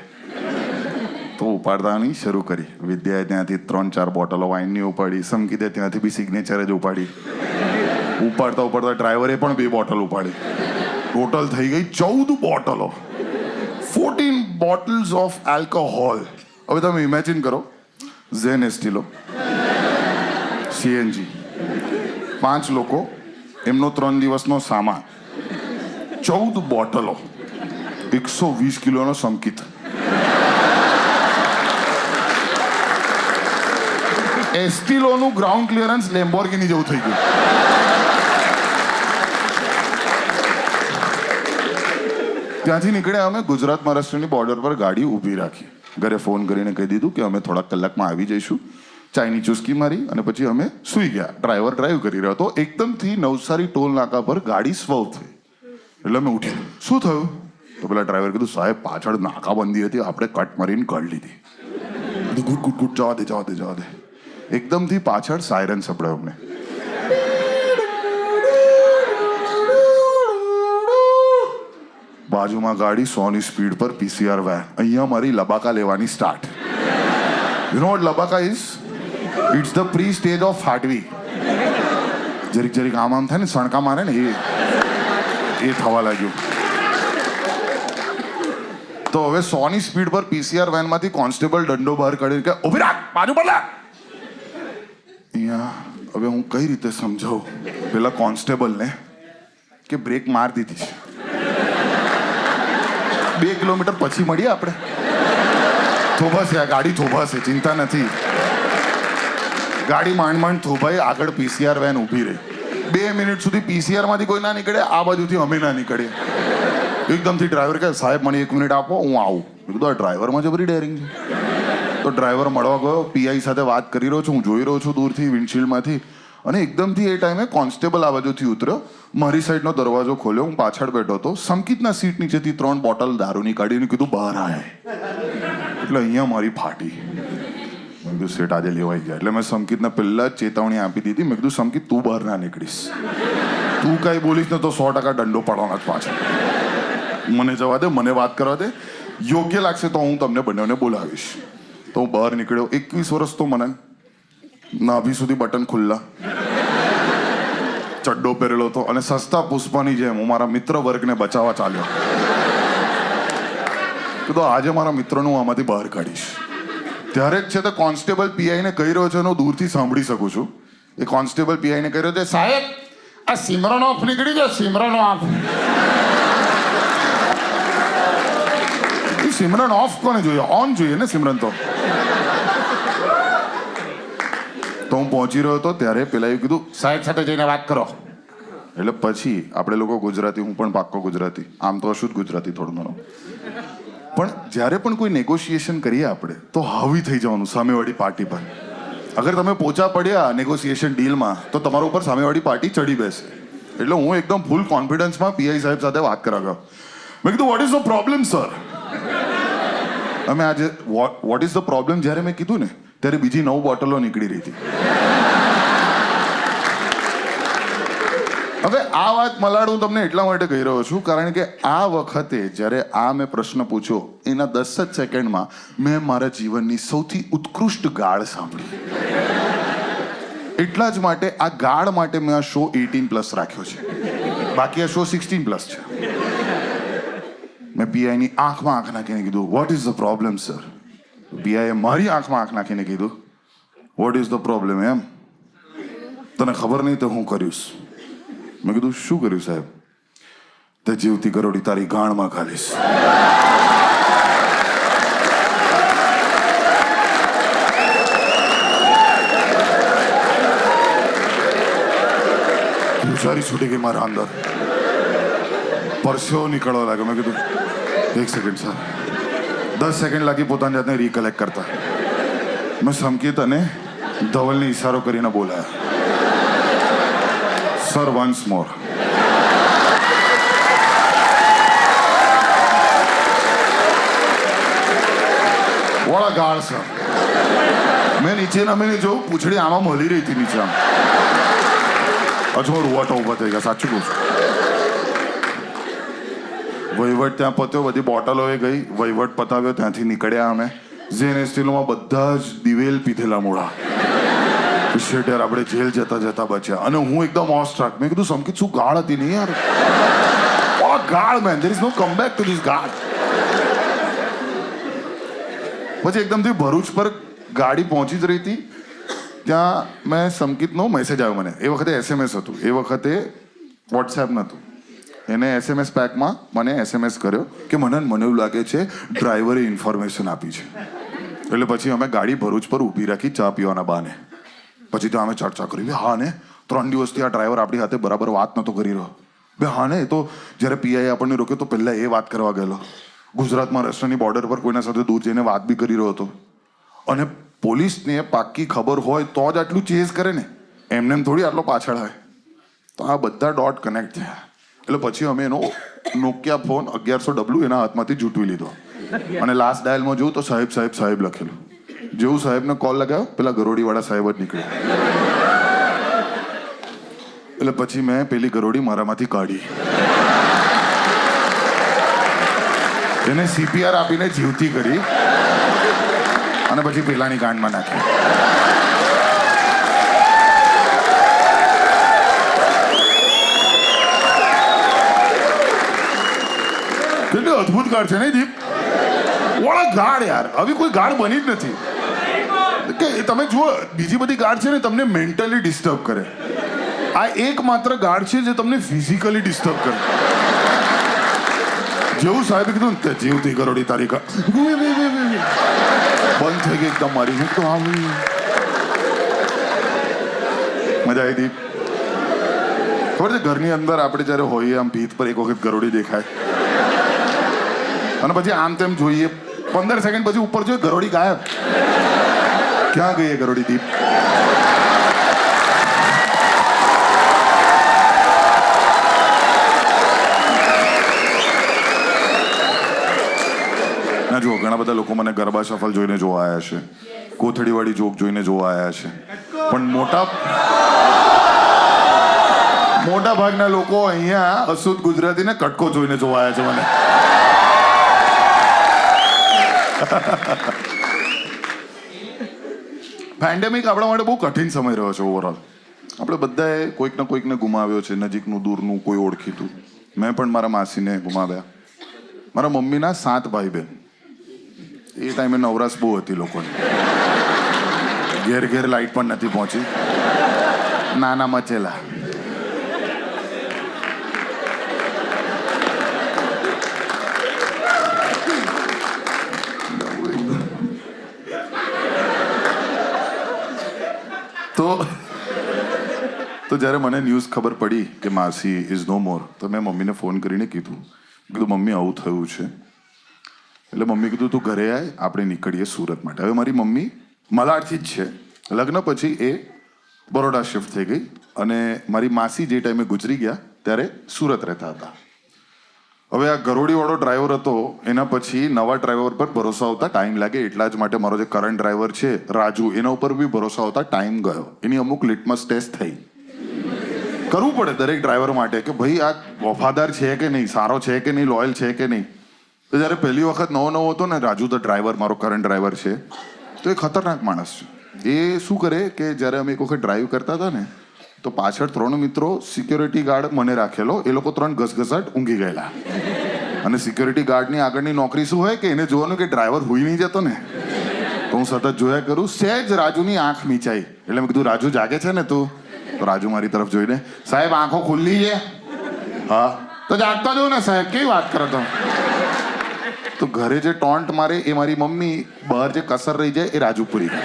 તો ઉપાડવાની શરૂ કરી. વિદ્યાએ ત્યાંથી 3-4 બોટલો વાઇનની ઉપાડી, સમકિતે ત્યાંથી બી સિગ્નેચર જ ઉપાડી. ઉપાડતા ડ્રાઈવરે પણ 2 બોટલ ઉપાડી. ટોટલ થઈ ગઈ 14 બોટલો, 14 બોટલ્સ ઓફ આલ્કોહોલ. હવે તમે ઇમેજિન કરો, ઝેન એસ્ટિલો, સીએનજી, 5 લોકો, એમનો 3 દિવસનો સામાન, 14 બોટલો, 120 કિલોનો સમકિત. એસ્ટિલોનું ગ્રાઉન્ડ ક્લિયરન્સ લેમ્બોર્ગિની જેવું થઈ ગયું. ત્યાંથી નીકળ્યા અમે, ગુજરાત મહારાષ્ટ્રની બોર્ડર પર ગાડી ઊભી રાખી. ઘરે ફોન કરીને કહી દીધું કે અમે થોડાક કલાકમાં આવી જઈશું. ચાઈની ચુસ્કી મારી અને પછી અમે સૂઈ ગયા. ડ્રાઈવર ડ્રાઈવ કરી રહ્યો હતો. એકદમથી નવસારી ટોલ નાકા પર ગાડી સ્વર્વ થઈ. એટલે અમે ઉઠ્યા, શું થયું? તો પેલા ડ્રાઈવર કીધું, સાહેબ પાછળ નાકાબંધી હતી, આપણે કટ મારીને કાઢી લીધી. ગુડ ગુડ ગુડ, જવા દે. એકદમથી પાછળ સાયરન સંભળાયો અમને. બાજુમાં ગાડી 100ની સ્પીડ પર PCR વેન. અહીંયા મારી લબાકા લેવાની સ્ટાર્ટ. યુ નો વોટ લબાકા is? It's the pre stage of હાર્ટવી. જરીક આમ થાય ને, સણકા મારે ને, એ થવા લાગ્યું. તો હવે 100 ની સ્પીડ પર પીસીઆર વેનમાંથી કોન્સ્ટેબલ દંડો બહાર કાઢીને કે ઉભી રાખ, બાજુ પર લા. અહીંયા હવે હું કઈ રીતે સમજાવું પેલા કોન્સ્ટેબલને કે બ્રેક માર દીધી છે, 2 કિલોમીટર પછી મળીએ આપણે. થોભાશે આ ગાડી, થોભાશે, ચિંતા નથી. ગાડી માંડ માંડ થોભાઈ, આગળ પીસીઆર વેન ઊભી રહી. 2 મિનિટ સુધી પીસીઆર માંથી કોઈ ના નીકળે, આ બાજુથી અમે ના નીકળીએ. એકદમથી ડ્રાઈવર કહે સાહેબ મને 1 મિનિટ આપો, હું આવું. મેં કીધું આ ડ્રાઈવરમાં જબરી ડેરિંગ છે. તો ડ્રાઈવર મળવા ગયો, પીઆઈ સાથે વાત કરી રહ્યો છું, હું જોઈ રહ્યો છું દૂરથી વિન્ડશીલ્ડમાંથી, અને એકદમથી એ ટાઈમે કોન્સ્ટેબલ આ બાજુથી ઉતર્યો, મારી સાઈડનો દરવાજો ખોલ્યો, હું પાછળ બેઠો હતો. સંકિતના સીટ નીચેથી 3 બોટલ દારૂની કાઢીને કીધું બહાર આય. એટલે અહીંયા મારી ફાટી. મેં કીધું સેટ આજે લેવાઈ ગયા. એટલે મેં સંકિતને પહેલા જ ચેતવણી આપી દીધી. મેં કીધું સંકિત તું બહાર ના નીકળીશ, તું કાંઈ બોલીશ ને તો 100% દંડો પડવાનો જ પાછળ. મને જવા દે, મને વાત કરવા દે, યોગ્ય લાગશે તો હું તમને બંનેને બોલાવીશ. તો હું બહાર નીકળ્યો. 21 વર્ષ તો મને નાભી સુધી બટન ખુલ્લા, ચડ્ડો પહેરેલો હતો, અને સસ્તા પુષ્પની જેમ હું મારા મિત્ર વર્ગને બચાવવા ચાલ્યો. તો આજે મારા મિત્રોને હું આમાંથી બહાર કાઢીશ. ત્યારે જ છે તે કોન્સ્ટેબલ પીઆઈને કહી રહ્યો છે, હું દૂરથી સાંભળી શકું છું. એ કોન્સ્ટેબલ પીઆઈને કહી રહ્યો છે સાહેબ આ સિમરન ઓફ નીકળી ગયો, સિમરન ઓફ. સિમરન ઓફ કોને જોઈએ? ઓન જોઈએ ને સિમરન. તો હું પહોંચી રહ્યો હતો ત્યારે પેલા એવું કીધું સાહેબ સાથે જઈને વાત કરો. એટલે પછી આપણે લોકો ગુજરાતી, હું પણ પાક્કો ગુજરાતી, આમ તો અશુદ્ધ ગુજરાતી થોડું ઘણું, પણ જ્યારે પણ કોઈ નેગોશિએશન કરીએ આપણે તો હાવી થઈ જવાનું સામેવાળી પાર્ટી પર. અગર તમે પોચા પડ્યા નેગોશિએશન ડીલમાં તો તમારા ઉપર સામેવાળી પાર્ટી ચડી બેસે. એટલે હું એકદમ ફૂલ કોન્ફિડન્સમાં પીઆઈ સાહેબ સાથે વાત કરવા ગયો. મેં કીધું what is the problem sir? અમે આજે વોટ ઇઝ ધ પ્રોબ્લેમ જ્યારે મેં કીધું ને ત્યારે બીજી 9 બોટલો નીકળી રહી હતી. હવે આ વાત મલાડ હું તમને એટલા માટે કહી રહ્યો છું કારણ કે આ વખતે જ્યારે આ મેં પ્રશ્ન પૂછ્યો એના 10 જ સેકન્ડમાં મેં મારા જીવનની સૌથી ઉત્કૃષ્ટ ગાળ સાંભળી. એટલા જ માટે આ ગાળ માટે મેં આ શો 18+ રાખ્યો છે, બાકી આ શો 16+ છે. મેં પીઆઈની આંખમાં આંખ નાખીને કીધું what is the problem sir? પીઆઈએ મારી આંખમાં આંખ નાખીને કીધું વોટ ઇઝ ધ પ્રોબ્લેમ? એમ તને ખબર નહીં તો હું કરીશ. મેં કીધું શું કર્યું સાહેબ? તે જીવતી કરોડી તારી ગાણમાં ખાલીશ. સારી છૂટી ગઈ મારા અંદર, પરસ્યો નીકળવા લાગ્યો. મેં કીધું 1 સેકન્ડ સર. 10 સેકન્ડ લાગી પોતાની જાતને રિકલેક્ટ કરતા. મેં સંકેત અને ધવલને ઈશારો કરીને બોલાયા સર વન્સ મોર. વોળા ગાળ સર. મેં નીચે નમીને જોઉં, પૂંછડી આમાં મળી રહી હતી નીચે. આમ હજુ રૂવાટા ઉભા થઈ ગયા, સાચું કહું છું. વહીવટ ત્યાં પત્યો, બધી બોટલો એ ગઈ, વહીવટ પતાવ્યો, ત્યાંથી નીકળ્યા અમે. ઝેન એસ્ટીલોમાં બધા જ દિવેલ પીધેલા મોડા. શેટ યાર આપણે જેલ જતા જતા બચ્યા. અને હું એકદમ ઓસ્ટ્રક. મેં કીધું સંકિત શું ગાળ હતી નહીં યાર? ગાળ man, there is no comeback to this ગાળ. પછી એકદમથી ભરૂચ પર ગાડી પહોંચી જ રહી હતી ત્યાં મેં સંકિતનો મેસેજ આવ્યો મને. એ વખતે SMS હતું, એ વખતે વોટ્સએપ નહોતું. એને SMS પેકમાં મને SMS કર્યો કે મને એવું લાગે છે ડ્રાઈવરે ઇન્ફોર્મેશન આપી છે. એટલે પછી અમે ગાડી ભરૂચ પર ઊભી રાખી ચા પીવાના બહાને. પછી તો અમે ચર્ચા કરી, હા ને 3 દિવસથી આ ડ્રાઈવર આપણી સાથે બરાબર વાત નહોતો કરી રહ્યો. હા ને, એ તો જ્યારે પીઆઈ આપણને રોક્યો તો પહેલાં એ વાત કરવા ગયેલો. ગુજરાતમાં રશિયાની બોર્ડર પર કોઈના સાથે દૂર જઈને વાત બી કરી રહ્યો હતો. અને પોલીસને પાક્કી ખબર હોય તો જ આટલું ચેઝ કરે ને, એમને થોડી આટલો પાછળ આવે. તો આ બધા ડોટ કનેક્ટ થયા. એટલે પછી અમે એનો નોકિયા ફોન 1100W એના હાથમાંથી જૂટવી લીધો. અને લાસ્ટ ડાયલમાં જોઉં તો સાહેબ સાહેબ સાહેબ લખેલું. જેવું સાહેબને કોલ લગાવ્યો પેલા ગરોડીવાળા સાહેબ જ નીકળ્યા. એટલે પછી મેં પેલી ગરોડી મારામાંથી કાઢી, એને CPR આપીને જીવતી કરી અને પછી પેલાની ગાંડમાં નાખી. કેટલી અદભુત કાર છે ને દીપ? વોળા ગાઢ યાર, હવે કોઈ ગાઢ બની જ નથી. કે તમે જુઓ, બીજી બધી ગાઢ છે ને તમને મેન્ટલી ડિસ્ટર્બ કરે, આ એકમાત્ર ગાઢ છે જે તમને ફિઝિકલી ડિસ્ટર્બ કરે. જેવું સાહેબે કીધું ને જીવતી કરોડી તારી બંધ થઈ ગઈ એકદમ મારી. મેં તો આવી મજા આવી હતી. ખબર છે ઘરની અંદર આપણે જ્યારે હોઈએ આમ ભીત પર એક વખત ગરોડી દેખાય અને પછી આમ તેમ જોઈએ, 15 સેકન્ડ પછી ઉપર જોઈએ ગરોડી ગાયબ. ક્યાં ગઈ એ ગરોડી દીપ? ના જુઓ, ઘણા બધા લોકો મને ગરબા શફલ જોઈને જોવા આવ્યા છે, કોથળીવાળી જોક જોઈને જોવા આવ્યા છે, પણ મોટા ભાગના લોકો અહીંયા અશુદ્ધ ગુજરાતીને કટકો જોઈને જોવા આવ્યા છે મને. પેન્ડેમિક આપણા માટે બહુ કઠિન સમય રહ્યો છે ઓવરઓલ. આપણે બધાએ કોઈક ને કોઈકને ગુમાવ્યો છે, નજીકનું દૂરનું કોઈ ઓળખીતું. મેં પણ મારા માસીને ગુમાવ્યા. મારા મમ્મીના 7 ભાઈ બહેન. એ ટાઈમે નવરાશ બહુ હતી લોકોને, ઘેર ઘેર લાઈટ પણ નથી પહોંચી, નાના મચેલા. તો જ્યારે મને ન્યૂઝ ખબર પડી કે માસી ઇઝ નો મોર, તો મેં મમ્મીને ફોન કરીને કીધું મમ્મી આવું થયું છે. એટલે મમ્મી કીધું તું ઘરે આય, આપણે નીકળીએ સુરત માટે. હવે મારી મમ્મી મલાડથી જ છે, લગ્ન પછી એ બરોડા શિફ્ટ થઈ ગઈ અને મારી માસી જે ટાઈમે ગુજરી ગયા ત્યારે સુરત રહેતા હતા. હવે આ ગરોડીવાળો ડ્રાઈવર હતો, એના પછી નવા ડ્રાઈવર પર ભરોસો આવતા ટાઈમ લાગે, એટલા જ માટે મારો જે કરંટ ડ્રાઈવર છે રાજુ, એના ઉપર બી ભરોસો આવતા ટાઈમ ગયો. એની અમુક લિટમસ ટેસ્ટ થઈ. કરવું પડે દરેક ડ્રાઈવર માટે કે ભાઈ આ વફાદાર છે કે નહીં, સારો છે કે નહીં, લોયલ છે કે નહીં. તો જ્યારે પહેલી વખત નવો હતો ને રાજુ ધ ડ્રાઈવર, મારો કરંટ ડ્રાઈવર છે, તો એ ખતરનાક માણસ છે. એ શું કરે કે જ્યારે અમે એક વખત ડ્રાઈવ કરતા હતા ને, તો પાછળ 3 મિત્રો સિક્યોરિટી ગાર્ડ મને રાખેલો, એ લોકો 3 ઘસઘસાટ ઊંઘી ગયેલા. અને સિક્યોરિટી ગાર્ડની આગળની નોકરી શું હોય કે એને જોવાનું કે ડ્રાઈવર હોઈ નહીં જતો ને. તો હું સતત જોયા કરું, સહેજ રાજુની આંખ મીચાઈ. એટલે મેં કીધું રાજુ જાગે છે ને તું? તો રાજુ મારી તરફ જોઈને, સાહેબ આંખો ખુલ્લી છે. હા તો જાગતા જો ને સાહેબ, કેવી વાત કરો તમે? તો ઘરે જે ટોન્ટ મારે એ મારી મમ્મી, બહાર જે કસર રહી જાય એ રાજુ પૂરી કરે.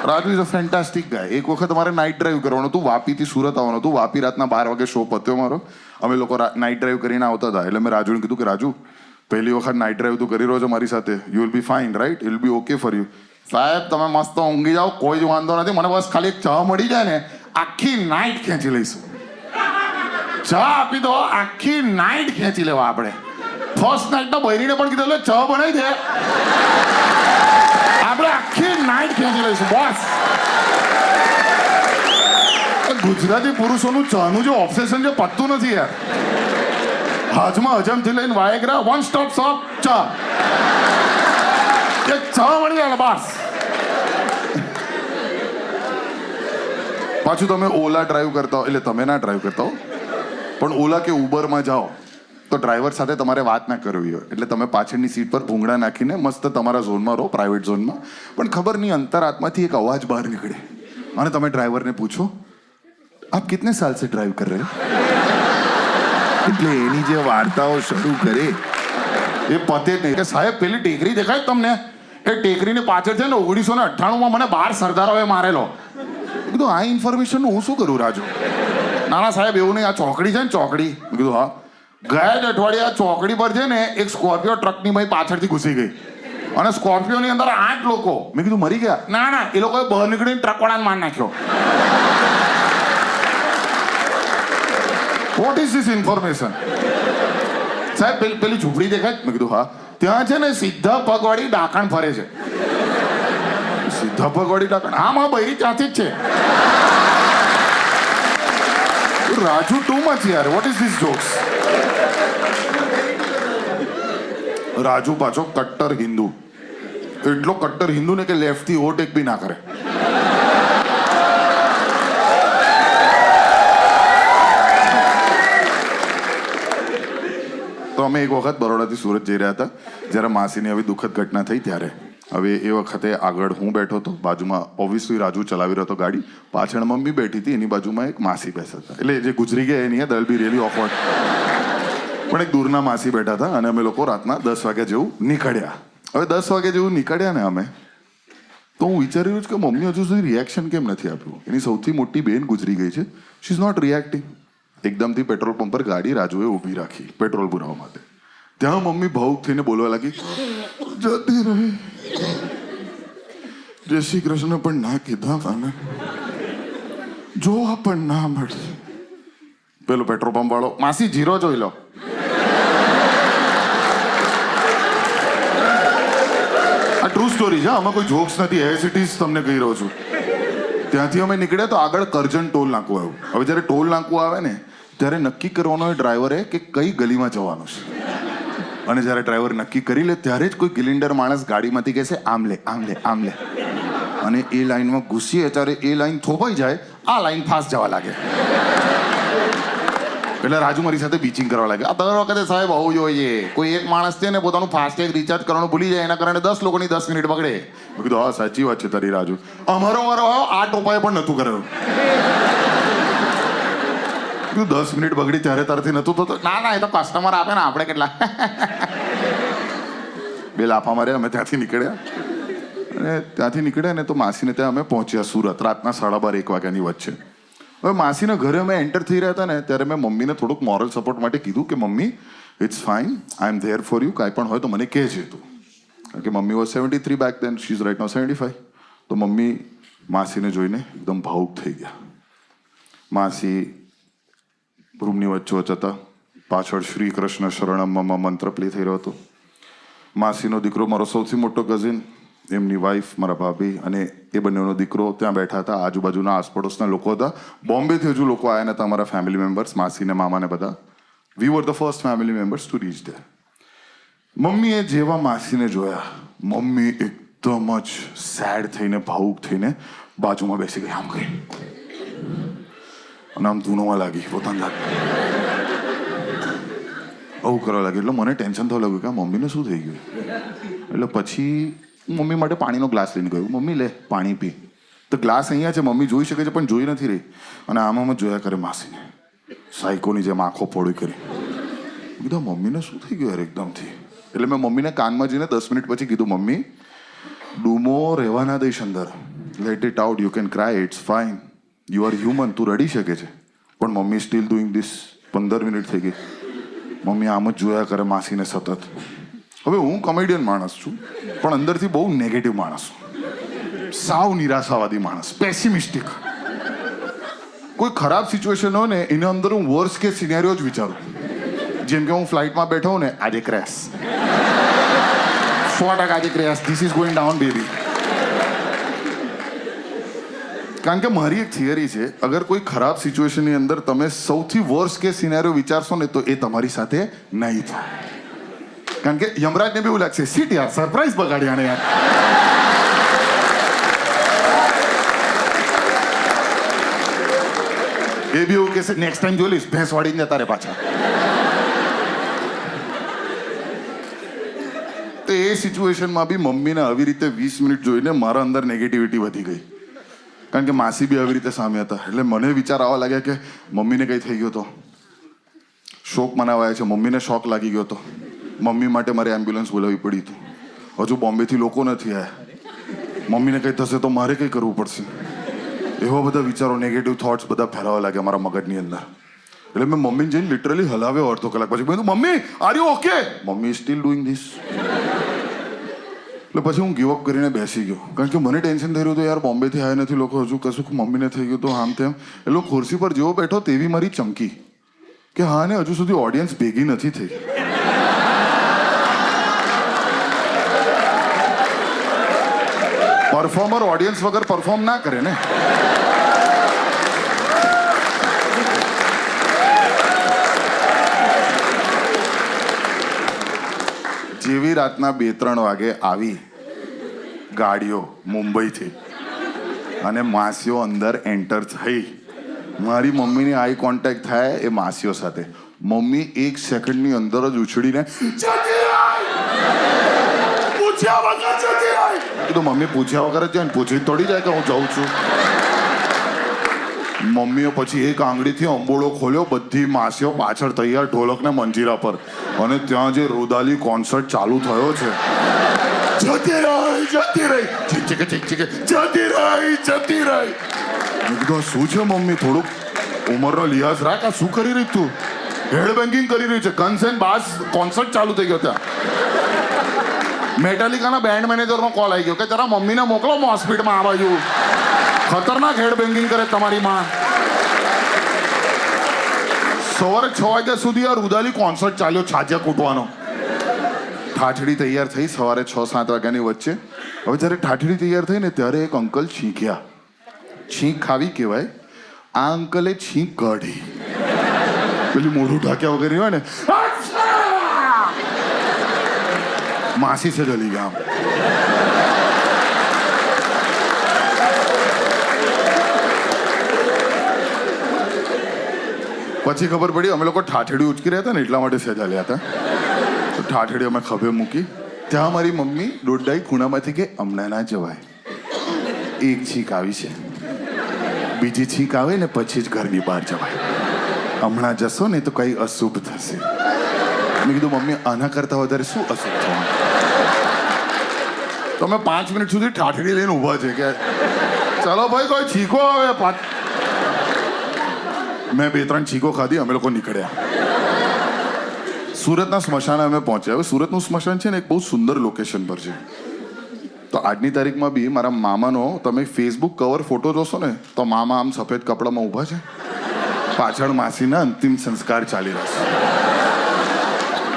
રાજુ ઇઝ અ ફેન્ટાસ્ટિક ગાય. એક વખત અમારે નાઇટ ડ્રાઈવ કરવાનું હતું, વાપીથી સુરત આવવાનું હતું. વાપી રાતના 12 વાગે શો પત્યો મારો. અમે લોકો નાઇટ ડ્રાઈવ કરીને આવતા હતા. એટલે મેં રાજુને કીધું કે રાજુ, પહેલી વખત નાઇટ ડ્રાઈવ તું કરી રહ્યો છો મારી સાથે, you will be fine right, it will be okay for you. સાહેબ તમે મસ્ત ઊંઘી જાઓ, કોઈ જ વાંધો નથી, મને બસ ખાલી એક ચા મળી જાય ને, આખી નાઇટ ખેંચી લઈશું. ચા આપી દો, આખી નાઇટ ખેંચી લેવા આપણે. ફર્સ્ટ નાઇટના બૈરીને પણ કીધું એટલે ચા બનાવી દે, આપણે આખી નાઇટ ખેંચી લઈશું બોસ. ગુજરાતી પુરુષોનું ચાનું જે ઓબ્સેશન છે પતતું નથી યાર. હાજમાં હજમથી લઈને વાયગ્રા, વન સ્ટોપ શોપ ચા. એક ચા મળી જાય બસ. પાછું તમે ઓલા ડ્રાઈવ કરતા હો, એટલે તમે ના ડ્રાઈવ કરતા હો, પણ ઓલા કે ઉબરમાં જાઓ તો ડ્રાઈવર સાથે તમારે વાત ના કરવી હોય, એટલે તમે પાછળની સીટ પર ભૂંગળા નાખીને મસ્ત તમારા ઝોનમાં રહો, પ્રાઇવેટ ઝોનમાં. પણ ખબર નહીં અંતરાત્માથી એક અવાજ બહાર નીકળે અને તમે ડ્રાઈવરને પૂછો, આપ કિતને સાલ સે ડ્રાઈવ કર રહે? એટલે એની જે વાર્તાઓ શરૂ કરે એ પતે નહીં કે સાહેબ પેલી ટેકરી દેખાય તમને, એ ટેકરીની પાછળ છે ને 1998માં મને 12 સરદારોએ મારેલો. કીધું આ ઇન્ફોર્મેશનનું હું શું કરું રાજુ? ના સાહેબ એવું નહીં, આ ચોકડી છે ને ચોકડી. મેં કીધું હા. ગયા જ અઠવાડિયે આ ચોકડી પર છે ને એક સ્કોર્પિયો ટ્રકની ભાઈ પાછળથી ઘૂસી ગઈ અને સ્કોર્પિયોની અંદર 8 લોકો. મેં કીધું મરી ગયા? ના એ લોકોએ બહાર નીકળીને ટ્રક વાળાને માર નાખ્યો. What is this information? સાહેબ પેલી ઝૂંપડી દેખાય? મેં કીધું હા. ત્યાં છે ને સીધા પગવાળી ડાકણ ફરે છે. સીધા પગવાળી ડાકણ? હા માં બૈરી ત્યાંથી જ છે. રાજુ ટુ મચ યાર, what is this jokes? Raju પાછો કટ્ટર હિન્દુ, એટલો કટ્ટર હિન્દુ ને કે લેફ્ટથી ઓવરટેક બી ના કરે. તો અમે એક વખત બરોડાથી સુરત જઈ રહ્યા હતા જ્યારે માસીની આવી દુઃખદ ઘટના થઈ ત્યારે. હવે એ વખતે આગળ હું બેઠો હતો, બાજુમાં ઓબ્વિયસલી રાજુ ચલાવી રહ્યો હતો ગાડી, પાછળ મમ્મી બેઠી હતી, એની બાજુમાં એક માસી બેસા હતા. એટલે જે ગુજરી ગયા એની દલ બી રિયલી ઓકવર્ડ. પણ એક દૂરના માસી બેઠા હતા અને અમે લોકો રાતના 10 વાગ્યા જેવું નીકળ્યા. હવે 10 વાગ્યા જેવું નીકળ્યા ને અમે, તો હું વિચારી રહ્યો છું કે મમ્મી હજુ સુધી રિએક્શન કેમ નથી આપ્યું. એની સૌથી મોટી બેન ગુજરી ગઈ છે, શી ઇઝ નોટ રિએક્ટિંગ. એકદમથી પેટ્રોલ પંપ પર ગાડી રાજુએ ઊભી રાખી પેટ્રોલ પુરાવા માટે. ત્યાં મમ્મી ભાવુક થઈને બોલવા લાગી, જતી રહી, જય શ્રી કૃષ્ણ પણ ના કીધા તને, જોવા પણ ના મળે. પેલો પેટ્રોલ પંપ વાળો, માસી જીરો જોઈ લો. આ ટ્રુ સ્ટોરી છે, આમાં કોઈ જોક્સ નથી, એઝ ઇટ ઇઝ તમને કહી રહ્યો છું. ત્યાંથી અમે નીકળ્યા તો આગળ કરજણ ટોલ નાકું આવ્યું. હવે જ્યારે ટોલ નાકું આવે ને ત્યારે નક્કી કરવાનો ડ્રાઈવરે કે કઈ ગલીમાં જવાનું છે. અને જ્યારે ડ્રાઈવર નક્કી કરી લે ત્યારે જ કોઈ ગિલિન્ડર માણસ ગાડીમાંથી કહેશે આમ લે આમ લે આમ લે, અને એ લાઈનમાં ઘૂસીએ ત્યારે એ લાઈન થોપાઈ જાય, આ લાઈન ફાસ્ટ જવા લાગે. એટલે રાજુ મારી સાથે બીચિંગ કરવા લાગે. આ દર વખતે સાહેબ આવું જોઈએ, કોઈ એક માણસ છે ને પોતાનું ફાસ્ટેગ રિચાર્જ કરવાનું ભૂલી જાય, એના કારણે 10 લોકોની 10 મિનિટ બગડે. મેં કીધું હા સાચી વાત છે તારી રાજુ. અમારો આ ટોપાએ પણ નહોતું કર્યું. 10 મિનિટ બગડી ત્યારે તારથી નતું થતું. ના ના, એ તો કસ્ટમર આપે ને, આપણે કેટલા. બે લાફા માર્યા, અમે ત્યાંથી નીકળ્યા. અને ત્યાંથી નીકળ્યા ને તો માસીને ત્યાં અમે પહોંચ્યા સુરત, રાતના 12:30 1 વાગ્યાની વચ્ચે. હવે માસીના ઘરે અમે એન્ટર થઈ રહ્યા હતા ને ત્યારે મેં મમ્મીને થોડુંક મોરલ સપોર્ટ માટે કીધું કે મમ્મી it's fine, I am there for you, કાંઈ પણ હોય તો મને કહેજે તું. કારણ કે મમ્મી was 73 back then, she is right now 75. તો મમ્મી માસીને જોઈને એકદમ ભાવુક થઈ ગયા. માસી રૂમની વચ્ચોવચ હતા, પાછળ શ્રી કૃષ્ણ શરણમમાં મંત્ર પ્લે થઈ રહ્યો હતો. માસીનો દીકરો મારો સૌથી મોટો કઝિન, એમની વાઈફ મારા ભાભી અને એ બંનેનો દીકરો ત્યાં બેઠા હતા. આજુબાજુના આસપડોશના લોકો હતા. બોમ્બેથી હજુ લોકો આવ્યા નતા, અમારા ફેમિલી મેમ્બર્સ, માસીને મામાને બધા. We were the first family members to reach there. મમ્મીએ જેવા માસીને જોયા, મમ્મી એકદમ જ સેડ થઈને ભાવુક થઈને બાજુમાં બેસી ગઈ આમ કરી, અને આમ ધૂનવા લાગી પોતાના આવું કરવા લાગી. એટલે મને ટેન્શન થવા લાગ્યું કે મમ્મીને શું થઈ ગયું. એટલે પછી મમ્મી માટે પાણીનો ગ્લાસ લઈને ગયું, મમ્મી લે પાણી પી. તો ગ્લાસ અહીંયા છે, મમ્મી જોઈ શકે છે પણ જોઈ નથી રહી, અને આમાં જોયા કરે માસીને સાયકોની જેમ આંખો ફોડી કરી. કીધું મમ્મીને શું થઈ ગયું યાર એકદમથી. એટલે મેં મમ્મીને કાનમાં જઈને 10 મિનિટ પછી કીધું, મમ્મી ડૂમો રહેવા ના દઈશ અંદર, let it out, you can cry, it's fine, you are human, તું રડી શકે છે. પણ મમ્મી સ્ટીલ ડુઈંગ ધીસ. 15 મિનિટ થઈ ગઈ, મમ્મી આમ જ જોયા કરે માસીને સતત. હવે હું કોમેડિયન માણસ છું પણ અંદરથી બહુ નેગેટિવ માણસ છું, સાવ નિરાશાવાદી માણસ, પેસિમિસ્ટિક. કોઈ ખરાબ સિચ્યુએશન હોય ને એના અંદર હું વર્સ્ટ કેસ સિનેરિયો જ વિચારું. જેમ કે હું ફ્લાઇટમાં બેઠો હોઉં ને, આજે ક્રેશ, 100% આજે crash, this is going down baby. કારણ કે મારી એક થિયરી છે, અગર કોઈ ખરાબ સિચ્યુએશનની અંદર તમે સૌથી વર્સ્ટ કેસ સિનેરિયો વિચારશો ને તો એ તમારી સાથે નહીં થાય. કારણ કે યમરાજને બી એવું લાગશે, સીટ યાર સરપ્રાઈઝ બગાડી આને યાર. એ બી એવું કહેશે, નેક્સ્ટ ટાઈમ જોઈ લઈશ, ભેંસ વાળીને જતા રે પાછા. તો એ સિચ્યુએશનમાં બી મમ્મીને આવી રીતે 20 મિનિટ જોઈને મારા અંદર નેગેટિવિટી વધી ગઈ. કારણ કે માસી બી આવી રીતે સામે હતા. એટલે મને વિચાર આવવા લાગ્યા કે મમ્મીને કંઈ થઈ ગયો હતો, શોક મનાવાયા છે, મમ્મીને શોક લાગી ગયો હતો, મમ્મી માટે મારે એમ્બ્યુલન્સ બોલાવવી પડી હતું, હજુ બોમ્બેથી લોકો નથી આવ્યા, મમ્મીને કંઈ થશે તો મારે કંઈ કરવું પડશે. એવા બધા વિચારો, નેગેટિવ થોટ્સ બધા ફેલાવા લાગ્યા મારા મગજની અંદર. એટલે મેં મમ્મીને જઈને લિટરલી હલાવ્યો અડધો કલાક પછી. મેં mummy are you okay? Mummy still doing this. એટલે પછી હું ગીવ અપ કરીને બેસી ગયો. કારણ કે મને ટેન્શન થઈ રહ્યું હતું, યાર બોમ્બેથી આવ્યા નથી લોકો, હજુ કશું મમ્મીને થઈ ગયું તો આમ તેમ. એટલે ખુરશી પર જેવો બેઠો તેવી મારી ચમકી કે હા ને હજુ સુધી ઓડિયન્સ ભેગી નથી થઈ. પરફોર્મર ઓડિયન્સ વગર પરફોર્મ ના કરે ને. જેવી રાતના 2-3 વાગે આવી ગાડીઓ મુંબઈથી અને માસીઓ અંદર એન્ટર થઈ, મારી મમ્મીની આઈ કોન્ટેક્ટ થાય એ માસીઓ સાથે, મમ્મી 1 સેકન્ડની અંદર જ ઉછળીને જતી રહી! પૂછ્યા વગર જતી રહી! કીધું મમ્મી પૂછ્યા વગર જ જાય ને, પૂછી થોડી જાય કે હું જાઉં છું. મમ્મીએ પછી એક આંગળીથી અંબોળો ખોલ્યો, બધી માસીઓ પાછળ તૈયાર ઢોલક ને મંજીરા પર, અને ત્યાં જે રૂદાલી કોન્સર્ટ ચાલુ થયો છે. જતી રહી, જતી રહી, ચીક ચીક, જતી રહી, જતી રહી. મેં કીધું શું છે મમ્મી, થોડુંક ઉંમરનો લિહાઝ રાખ, આ શું કરી રહી તું? હેડ બેન્કિંગ કરી રહી છે. કન્સેન બાસ કોન્સર્ટ ચાલુ થઈ ગયો ત્યાં. મેટાલિકાના બેન્ડ મેનેજરનો કોલ આવી ગયો કે જરા મમ્મીને મોકલો હોસ્પિટલમાં આ બાજુ. ખતરનાક હેડ બેન્કિંગ કરે તમારી માં. સવારે 6 વાગ્યા સુધી આ રૂદાલી કોન્સર્ટ ચાલ્યો, છાજિયા કૂટવાનો. ઠાઠડી તૈયાર થઈ સવારે 6-7 વાગ્યાની વચ્ચે. હવે જ્યારે ઠાઠડી તૈયાર થઈ ને ત્યારે એક અંકલ છીંક્યા. છીંક ખાવી કહેવાય, આ અંકલે છીંક કાઢી. પેલી મોઢું ઢાંક્યા વગર હોય ને, માસી છે જલી ગામ. પછી ખબર પડી અમે લોકો ઠાઠડી ઉચકી રહ્યા હતા ને એટલા માટે સહેજ હાલ્યા હતા. તો ઠાઠડી અમે ખભે મૂકી. ત્યાં મારી મમ્મી દોડડાઈ ખૂણામાંથી કે હમણાં ના જવાય, એક છીંક આવી છે, બીજી છીંક આવે ને પછી જ ઘરની બહાર જવાય. હમણાં જશો ને તો કંઈ અશુભ થશે. મેં કીધું મમ્મી આના કરતાં વધારે શું અશુભ થવાનું? તો અમે 5 મિનિટ સુધી ઠાઠડી લઈને ઊભા છે કે ચાલો ભાઈ કોઈ છીકો આવે. મેં 2-3 છીકો ખાધી, અમે લોકો નીકળ્યા. સુરતના સ્મશાને અમે પહોંચ્યા. હવે સુરતનું સ્મશાન છે ને એક બહુ સુંદર લોકેશન પર છે. તો આજની તારીખમાં બી મારા મામાનો તમે ફેસબુક કવર ફોટો જોશો ને તો મામા આમ સફેદ કપડામાં ઊભા છે, પાછળ માસીના અંતિમ સંસ્કાર ચાલી રહ્યા છે,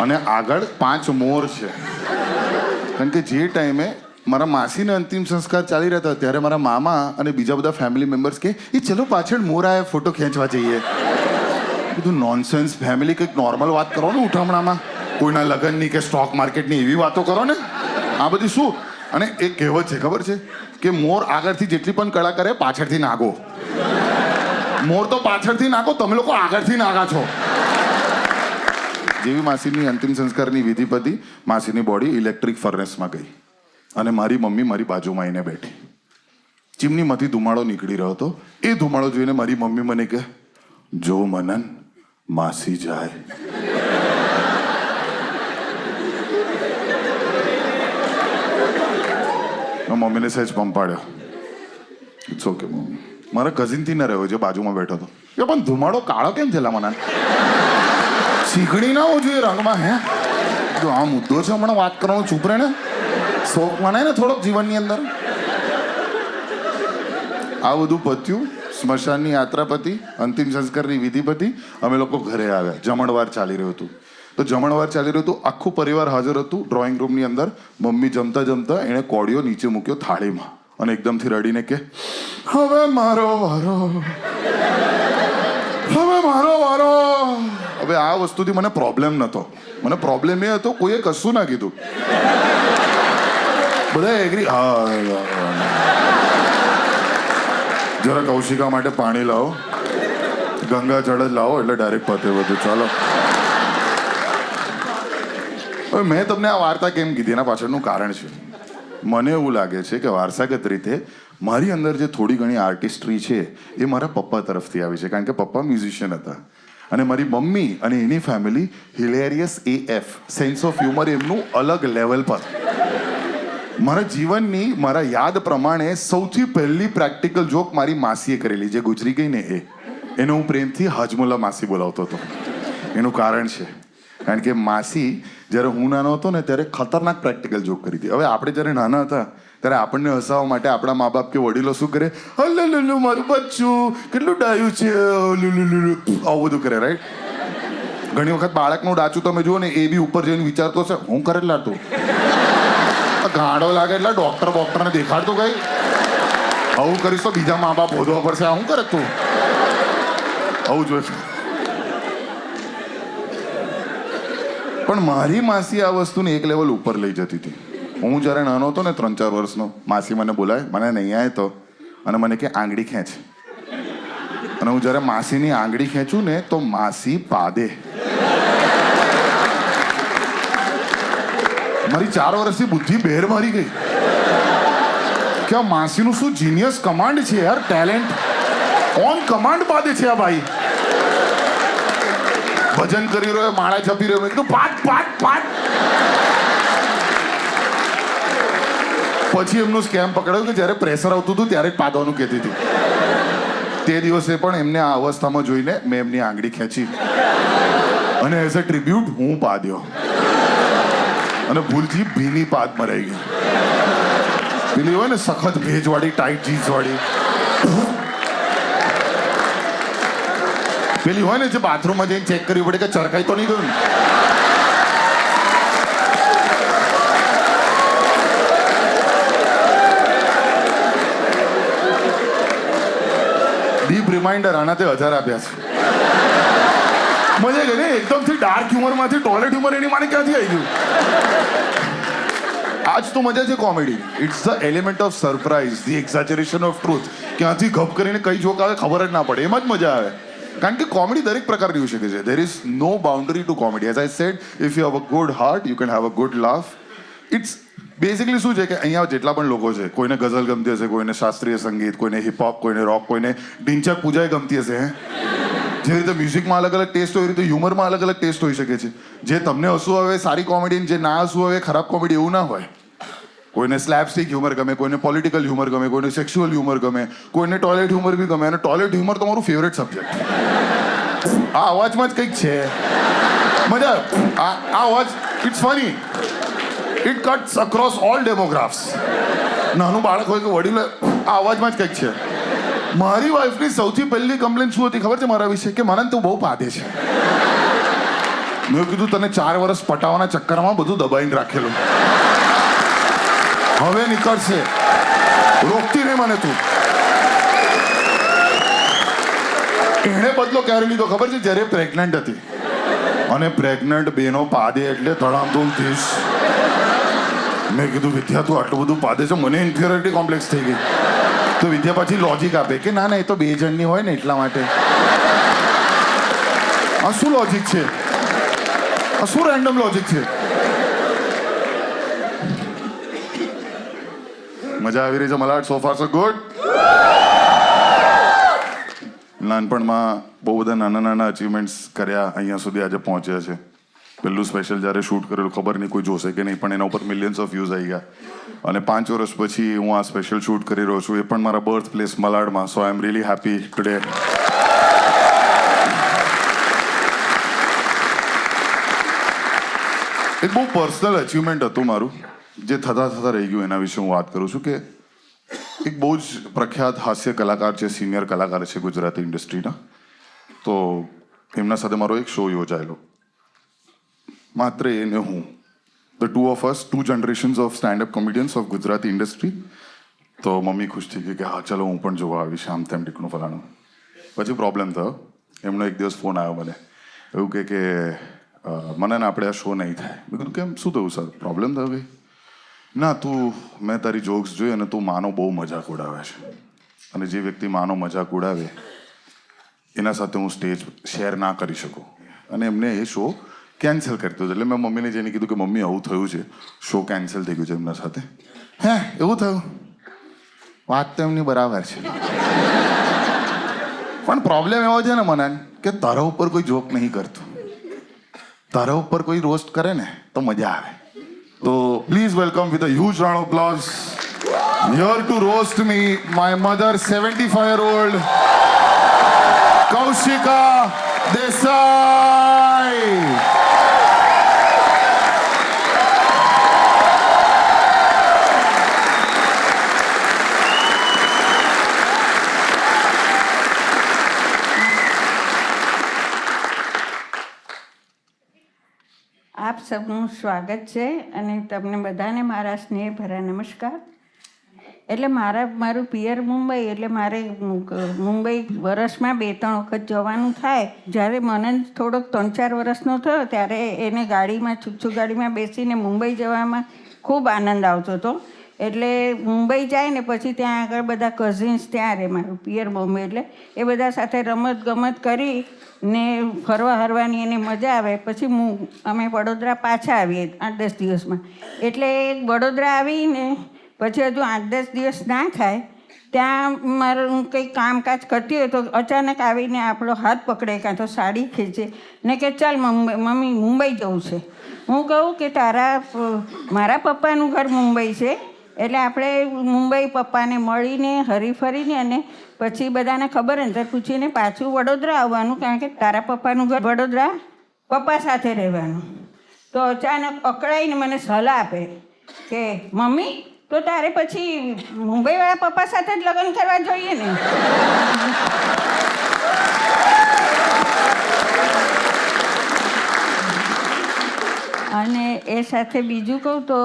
અને આગળ 5 મોર છે. કારણ કે જે ટાઈમે મારા માસીના અંતિમ સંસ્કાર ચાલી રહ્યા હતા ત્યારે મારા મામા અને બીજા બધા ફેમિલી મેમ્બર્સ કે એ ચલો પાછળ મોર આયા, ફોટો ખેંચવા જઈએ. બધું નોનસેન્સ. ફેમિલી કંઈક નોર્મલ વાત કરો ને ઉઠામણામાં, કોઈના લગ્નની કે સ્ટોક માર્કેટની એવી વાતો કરો ને. આ બધી શું? અને એક કહેવત છે ખબર છે કે મોર આગળથી જેટલી પણ કળા કરે પાછળથી નાગો. મોર તો પાછળથી નાગો, તમે લોકો આગળથી નાગા છો. જેવી માસીની અંતિમ સંસ્કારની વિધિ પતી, માસીની બોડી ઇલેક્ટ્રિક ફર્નેસમાં ગઈ અને મારી મમ્મી મારી બાજુમાં આવીને બેઠી. ચીમનીમાંથી ધુમાડો નીકળી રહ્યો હતો. એ ધુમાડો જોઈને મારી મમ્મી મને કહે, જો મનન, માસી જાય. મમ્મીને સહેજ પંપાડ્યો. It's okay mummy. મારા કઝિનથી ન રહ્યો જે બાજુમાં બેઠો હતો કે પણ ધુમાડો કાળો કેમ થયેલા મનન? શીખડી ના હોવું જોઈએ રંગમાં. હે જો આ મુદ્દો છે હમણાં વાત કરવાનો, ચૂપ રહે ને. શોખ મનાય ને થોડોક જીવનની અંદર. આ બધું પત્યું, સ્મશાનની યાત્રા પતી, અંતિમ સંસ્કારની વિધિ પતી, અમે લોકો ઘરે આવ્યા. જમણવાર ચાલી રહ્યું હતું. તો જમણવાર ચાલી રહ્યું હતું, આખું પરિવાર હાજર હતું ડ્રોઈંગ રૂમની અંદર. મમ્મી જમતા જમતા એણે કોળિયો નીચે મૂક્યો થાળીમાં અને એકદમથી રડીને કે હવે મારો વારો, હવે મારો વારો. હવે આ વસ્તુથી મને પ્રોબ્લેમ નહોતો. મને પ્રોબ્લેમ એ હતો કોઈએ કશું ના કીધું. બધા એગ્રી. જરા કૌશિકા માટે પાણી લાવો, ગંગા જળ જ લાવો એટલે ડાયરેક્ટ પતે બધું. ચાલો, હવે મેં તમને આ વાર્તા કેમ કીધી એના પાછળનું કારણ છે. મને એવું લાગે છે કે વારસાગત રીતે મારી અંદર જે થોડી ઘણી આર્ટિસ્ટ્રી છે એ મારા પપ્પા તરફથી આવી છે. કારણ કે પપ્પા મ્યુઝિશિયન હતા અને મારી મમ્મી અને એની family hilarious AF, sense of humour એમનું અલગ લેવલ પર. મારા જીવનની મારા યાદ પ્રમાણે સૌથી પહેલી પ્રેક્ટિકલ જોક મારી માસીએ કરેલી, જે ગુજરી ગઈ ને એને હું પ્રેમથી હાજમુલ્લા માસી બોલાવતો હતો. એનું કારણ છે કારણ કે માસી જ્યારે હું નાનો હતો ને ત્યારે ખતરનાક પ્રેક્ટિકલ જોક કરી હતી. હવે આપણે જ્યારે નાના હતા ત્યારે આપણને હસાવવા માટે આપણા મા બાપ કે વડીલો શું કરે, હલ્લુ મારું બચ્ચું કેટલું ડાયું છે, આવું બધું કરે, રાઈટ. ઘણી વખત બાળકનું ડાચું તમે જુઓ ને એ બી ઉપર જઈને વિચારતો છે હું કરેલા તું ગાડો લાગે એટલે ડોક્ટરને દેખાડતું કઈ આવું કરીશ તો બીજા મા બાપ બોધવા પડશે, શું કરે તું આવું જોઈશ. પણ મારી માસી આ વસ્તુને એક લેવલ ઉપર લઈ જતી હતી. હું જ્યારે નાનો હતો ને 3-4 વર્ષનો, માસી મને બોલાય, મને નહીં આવે તો, અને મને કે આંગળી ખેંચ. અને હું જ્યારે માસીની આંગળી ખેંચું ને તો માસી પાદે. મારી 4 વર્ષની બુદ્ધિ બેર મારી ગઈ કે આ માસીનું શું જીનિયસ કમાન્ડ છે યાર. ટેલેન્ટ ઓન કમાન્ડ પાદે છે આ ભાઈ. ભજન કરી રહ્યો, માળા જપી રહ્યો, મેં કીધું પાટ પાટ પાટ. પછી એમનું સ્કેમ પકડાયું કે જ્યારે પ્રેશર આવતું હતું ત્યારે જ પાદવાનું કહેતી હતી. તે દિવસે પણ એમને આ અવસ્થામાં જોઈને મેં એમની આંગળી ખેંચી અને એઝ અ ટ્રિબ્યુટ હું પાદ્યો અને ભૂલથી ભીની પાદ મરાઈ ગઈ. પેલી હોય ને સખત ભેજવાળી ટાઈટ જીન્સવાળી, પેલી હોય ને જે બાથરૂમમાં જઈને ચેક કરવી પડે કે ચરકાઈ તો નહીં ગયું ને. ડીપ રિમાઇન્ડર આના તે 1000 આપ્યા છે. મજા ગઈ ને એકદમથી ડાર્ક હ્યુમરમાંથી ટોયલેટ હ્યુમર એની માને ક્યાંથી આવી ગયું. આજ તો મજા છે comedy. It's the element of surprise, the exaggeration of truth. ક્યાંથી ગપ કરીને કઈ જોક આવે ખબર જ ના પડે, એમાં જ મજા આવે. કારણ કે કોમેડી દરેક પ્રકારની હોઈ શકે છે. There is no boundary to comedy. As I said, if you have a good heart you can have a good laugh. It's basically શું છે કે અહીંયા જેટલા પણ લોકો છે, કોઈને ગઝલ ગમતી હશે, કોઈને શાસ્ત્રીય સંગીત, કોઈને હિપહોપ, કોઈને રોક, કોઈને ઢીંચક પૂજાએ ગમતી હશે. જે રીતે મ્યુઝિકમાં અલગ અલગ ટેસ્ટ હોય, એ રીતે હ્યુમરમાં અલગ અલગ ટેસ્ટ હોઈ શકે છે. જે તમને હસવું આવે સારી કોમેડી, જે ના હસવું આવે ખરાબ કોમેડી, એવું ના હોય. કોઈને સ્લેપસ્ટિક હ્યુમર ગમે, કોઈને પોલિટિકલ હ્યુમર ગમે, કોઈને સેક્સ્યુઅલ હ્યુમર ગમે, કોઈને ટોયલેટ હ્યુમર બી ગમે. અને ટોયલેટ હ્યુમર તો મારું ફેવરેટ સબ્જેક્ટ. આ અવાજમાં જ કંઈક છે મજા. આ અવાજ it's funny. It cuts across all demographs. નાનું બાળક હોય કે વડીલ હોય, આ અવાજમાં જ કંઈક છે. મારી વાઈફની સૌથી પહેલી કમ્પ્લેન શું હતી ખબર છે મારા વિશે? કે મને તું બહુ પાદે છે. મેં કીધું તને 4 વર્ષ પટાવવાના ચક્કરમાં બધું દબાઈને રાખેલું, હવે નીકળશે. રોકતી નહીં મને તું. એણે બદલો ક્યારે લીધો ખબર છે? જ્યારે પ્રેગ્નન્ટ હતી. અને પ્રેગ્નન્ટ બેનો પાદે એટલે ધડામધૂમ થઈશ. મેં કીધું વિદ્યા તું આટલું બધું પાદે છે, મને ઇન્ફિયોરિટી કોમ્પ્લેક્સ થઈ ગઈ. તો વિદ્યા પછી લોજિક આપે કે ના ના એ તો 2 જણની હોય ને એટલા માટે. આ શું લોજિક છે? આ શું રેન્ડમ લોજિક છે? મજા આવી રહી છે મલાડ? સો ફાર સો ગુડ. નાનપણમાં બહુ બધા નાના નાના અચીવમેન્ટ્સ કર્યા, અહીંયા સુધી આજે પહોંચ્યા છે. પહેલું સ્પેશિયલ જ્યારે શૂટ કરેલું, ખબર નહીં કોઈ જોશે કે નહીં, પણ એના ઉપર મિલિયન્સ ઓફ વ્યૂઝ આવી ગયા. અને 5 વર્ષ પછી હું આ સ્પેશિયલ શૂટ કરી રહ્યો છું, એ પણ મારા બર્થ પ્લેસ મલાડમાં. So I am really happy today. એક બહુ પર્સનલ અચીવમેન્ટ હતું મારું, જે થતા રહી ગયું. એના વિશે હું વાત કરું છું કે એક બહુ જ પ્રખ્યાત હાસ્ય કલાકાર છે, સિનિયર કલાકાર છે ગુજરાતી ઇન્ડસ્ટ્રીના. તો એમના સાથે મારો એક શો યોજાયેલો, માત્ર એને હું. The two of us, 2 generations of stand up comedians of Gujarati industry. તો મમ્મી ખુશ થઈ ગઈ કે હા ચલો હું પણ જોવા આવીશ, આમ તેમ ટીકણું ફલાણું. પછી પ્રોબ્લેમ થયો. એમનો એક દિવસ ફોન આવ્યો મને, એવું કે મને ને આપણે આ શો નહીં થાય. મેં કીધું કેમ, શું થયું સર? પ્રોબ્લેમ થયો ભાઈ? ના તું, મેં તારી જોક્સ જોઈ અને તું માનો બહુ મજાક ઉડાવે છે, અને જે વ્યક્તિ માનો મજાક ઉડાવે એના સાથે હું સ્ટેજ શેર ના કરી શકું. અને એમને એ શો કેન્સલ કરતો. એટલે મેં મમ્મીને જઈને કીધું કે મમ્મી આવું થયું છે, શો કેન્સલ થઈ ગયું છે એમના સાથે. હે એવું થયું? વાત તો એમની બરાબર છે, પણ પ્રોબ્લેમ એવો છે ને મને કે તારા ઉપર કોઈ જોક નહીં કરતું, તારા ઉપર કોઈ રોસ્ટ કરે ને તો મજા આવે. તો please welcome with a huge round of applause here to roast me my mother, 75-year-old Kaushika Desai. આપ સૌનું સ્વાગત છે અને તમને બધાને મારા સ્નેહભરા નમસ્કાર. એટલે મારું પિયર મુંબઈ, એટલે મારે મુંબઈ વર્ષમાં 2-3 વખત જવાનું થાય. જ્યારે મને થોડોક 3-4 વર્ષનો થયો ત્યારે એને ગાડીમાં, છુચ્છુ ગાડીમાં બેસીને મુંબઈ જવામાં ખૂબ આનંદ આવતો હતો. એટલે મુંબઈ જાય ને પછી ત્યાં આગળ બધા કઝિન્સ ત્યાં રહે, મારું પિયર બોમ્બે, એટલે એ બધા સાથે રમત ગમત કરી ને ફરવા હરવાની એને મજા આવે. પછી અમે વડોદરા પાછા આવીએ 8-10 દિવસમાં. એટલે વડોદરા આવીને પછી હજુ 8-10 દિવસ ના થાય ત્યાં મારું કંઈક કામકાજ કરતી હોય તો અચાનક આવીને આપણો હાથ પકડે કાં તો સાડી ખેંચે ને કે ચાલ મમ્મી મુંબઈ જવું છે. હું કહું કે મારા પપ્પાનું ઘર મુંબઈ છે, એટલે આપણે મુંબઈ પપ્પાને મળીને હરીફરીને અને પછી બધાને ખબર અંતર પૂછીને પાછું વડોદરા આવવાનું, કારણ કે તારા પપ્પાનું ઘર વડોદરા, પપ્પા સાથે રહેવાનું. તો અચાનક અકળાઈને મને સલાહ આપે કે મમ્મી તો તારે પછી મુંબઈવાળા પપ્પા સાથે જ લગ્ન કરવા જોઈએ ને. અને એ સાથે બીજું કહું તો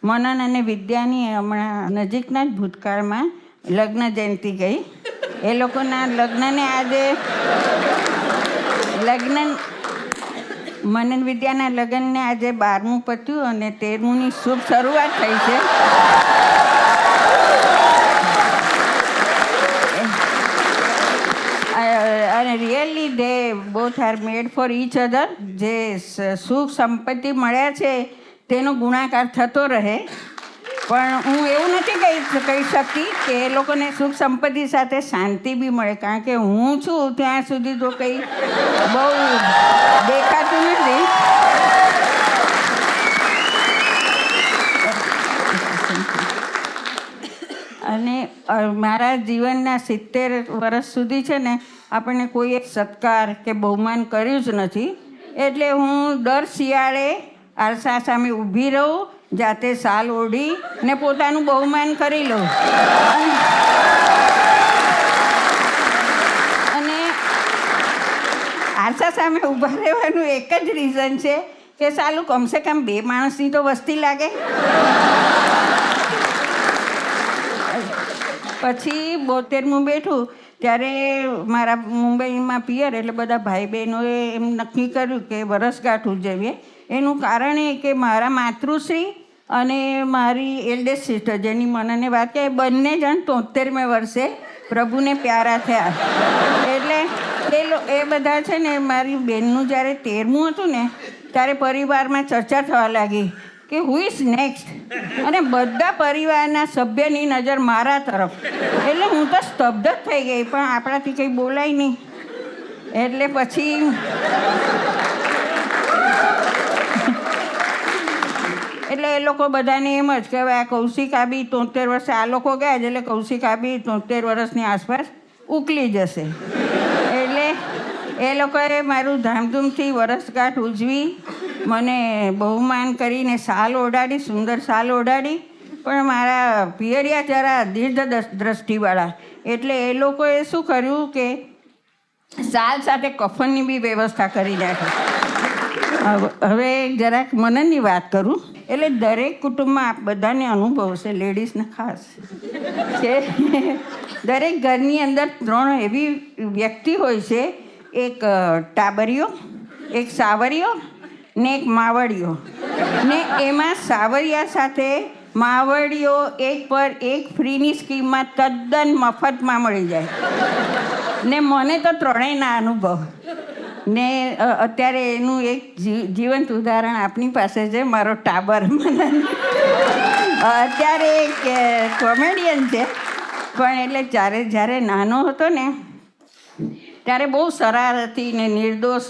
મનન અને વિદ્યાની હમણાં નજીકના જ ભૂતકાળમાં લગ્ન જયંતિ ગઈ. એ લોકોના લગ્નને આજે મનન વિદ્યાના લગ્નને આજે 12મું પત્યું અને 13મુંની શુભ શરૂઆત થઈ છે. અને really they both are made for each other. જે સુખ સંપત્તિ મળ્યા છે તેનો ગુણાકાર થતો રહે, પણ હું એવું નથી કહી શકતી કે એ લોકોને સુખ સંપત્તિ સાથે શાંતિ બી મળે, કારણ કે હું છું ત્યાં સુધી તો કંઈ બહુ દેખાતું નથી. અને મારા જીવનના 70 વર્ષ સુધી છે ને આપણને કોઈ એક સત્કાર કે બહુમાન કર્યું જ નથી. એટલે હું દર શિયાળે આરસા સામે ઊભી રહું, જાતે શાલ ઓઢી ને પોતાનું બહુમાન કરી લઉં. અને આરસા સામે ઊભા રહેવાનું એક જ રીઝન છે કે સાલું કમસે કમ 2 માણસની તો વસ્તી લાગે. પછી 72મું બેઠું ત્યારે મારા મુંબઈમાં પિયર એટલે બધા ભાઈ બહેનોએ એમ નક્કી કર્યું કે વરસગાંઠ ઉજવીએ. એનું કારણ એ કે મારા માતૃશ્રી અને મારી એલ્ડેસ્ટ સિસ્ટર જેની મનને વાત કે બંને જણ 73મેં વર્ષે પ્રભુને પ્યારા થયા. એટલે એ બધા છે ને મારી બહેનનું જ્યારે 13મું હતું ને ત્યારે પરિવારમાં ચર્ચા થવા લાગી કે હુ ઇઝ નેક્સ્ટ, અને બધા પરિવારના સભ્યની નજર મારા તરફ. એટલે હું તો સ્તબ્ધ જ થઈ ગઈ, પણ આપણાથી કંઈ બોલાય નહીં. એટલે પછી એટલે એ લોકો બધાને એમ જ કે હવે આ કૌશિકા બી 73 વર્ષે, આ લોકો ગયા જ એટલે કૌશિકા બી 73 વર્ષની આસપાસ ઉકલી જશે. એટલે એ લોકોએ મારું ધામધૂમથી વરસગાંઠ ઉજવી, મને બહુમાન કરીને શાલ ઓઢાડી, સુંદર શાલ ઓઢાડી. પણ મારા પિયરિયા જરા દીર્ઘ દ્રષ્ટિવાળા, એટલે એ લોકોએ શું કર્યું કે શાલ સાથે કફનની બી વ્યવસ્થા કરી નાખી. હવે જરાક મનનની વાત કરું. એટલે દરેક કુટુંબમાં બધાને અનુભવ છે, લેડીઝને ખાસ, કે દરેક ઘરની અંદર 3 એવી વ્યક્તિ હોય છે, એક ટાબરિયો, એક સાવરિયો ને એક માવડિયો. ને એમાં સાવરિયા સાથે માવડિયો 1 પર 1 ફ્રીની સ્કીમમાં તદ્દન મફતમાં મળી જાય. ને મને તો 3યના અનુભવ. ને અત્યારે એનું એક જીવંત ઉદાહરણ આપની પાસે છે, મારો ટાબર. અત્યારે એક કોમેડિયન છે, પણ એટલે જ્યારે નાનો હતો ને ત્યારે બહુ શરારતી ને નિર્દોષ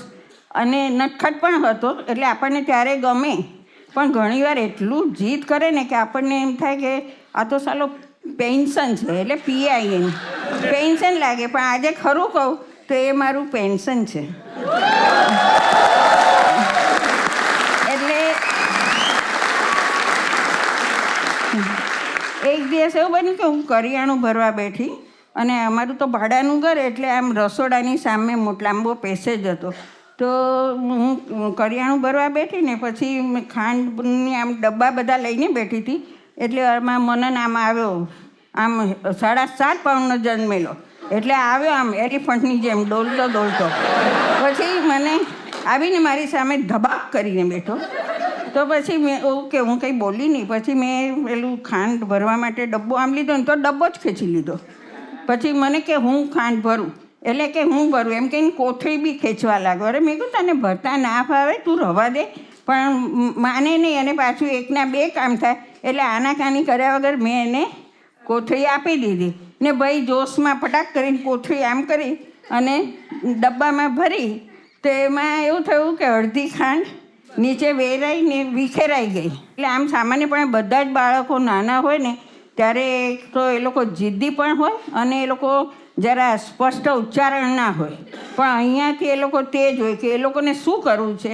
અને નટખટ પણ હતો. એટલે આપણને ત્યારે ગમે, પણ ઘણીવાર એટલું જીદ કરે ને કે આપણને એમ થાય કે આ તો સાલો પેન્શન છે, એટલે PIN પેન્શન લાગે. પણ આજે ખરું કહું તો એ મારું પેન્શન છે. એટલે એક દિવસ એવું બન્યું કે હું કરિયાણું ભરવા બેઠી, અને અમારું તો ભાડાનું ઘર, એટલે આમ રસોડાની સામે લાંબો પેસેજ હતો. તો હું કરિયાણું ભરવા બેઠી ને પછી મેં ખાંડની આમ ડબ્બા બધા લઈને બેઠી હતી. એટલે એમાં મનન આમ આવ્યો, આમ 7.5 પાઉન્ડનો જન્મેલો. એટલે આવ્યો આમ એલિફન્ટની જેમ દોડતો. પછી મને આવીને મારી સામે ધબાક કરીને બેઠો. તો પછી મેં ઓકે હું કંઈ બોલી નહીં. પછી મેં પેલું ખાંડ ભરવા માટે ડબ્બો આમ લીધો ને તો ડબ્બો જ ખેંચી લીધો. પછી મને કે હું ખાંડ ભરું, એટલે કે હું ભરું એમ કહીને કોથળી બી ખેંચવા લાગ્યો. અરે મેં કહ્યું તને ભરતા ના ફાવે, તું રવા દે. પણ માને નહીં, અને પાછું એકના બે કામ થાય એટલે આનાકાની કર્યા વગર મેં એને કોથળી આપી દીધી. ને ભાઈ જોશમાં ફટાક કરીને કોથળી આમ કરી અને ડબ્બામાં ભરી. તો એમાં એવું થયું કે અડધી ખાંડ નીચે વેરાઈને વિખેરાઈ ગઈ. એટલે આમ સામાન્યપણે બધા જ બાળકો નાના હોય ને ત્યારે તો એ લોકો જિદ્દી પણ હોય અને એ લોકો જરા સ્પષ્ટ ઉચ્ચારણ ના હોય, પણ અહીંયાથી એ લોકો તેજ હોય કે એ લોકોને શું કરવું છે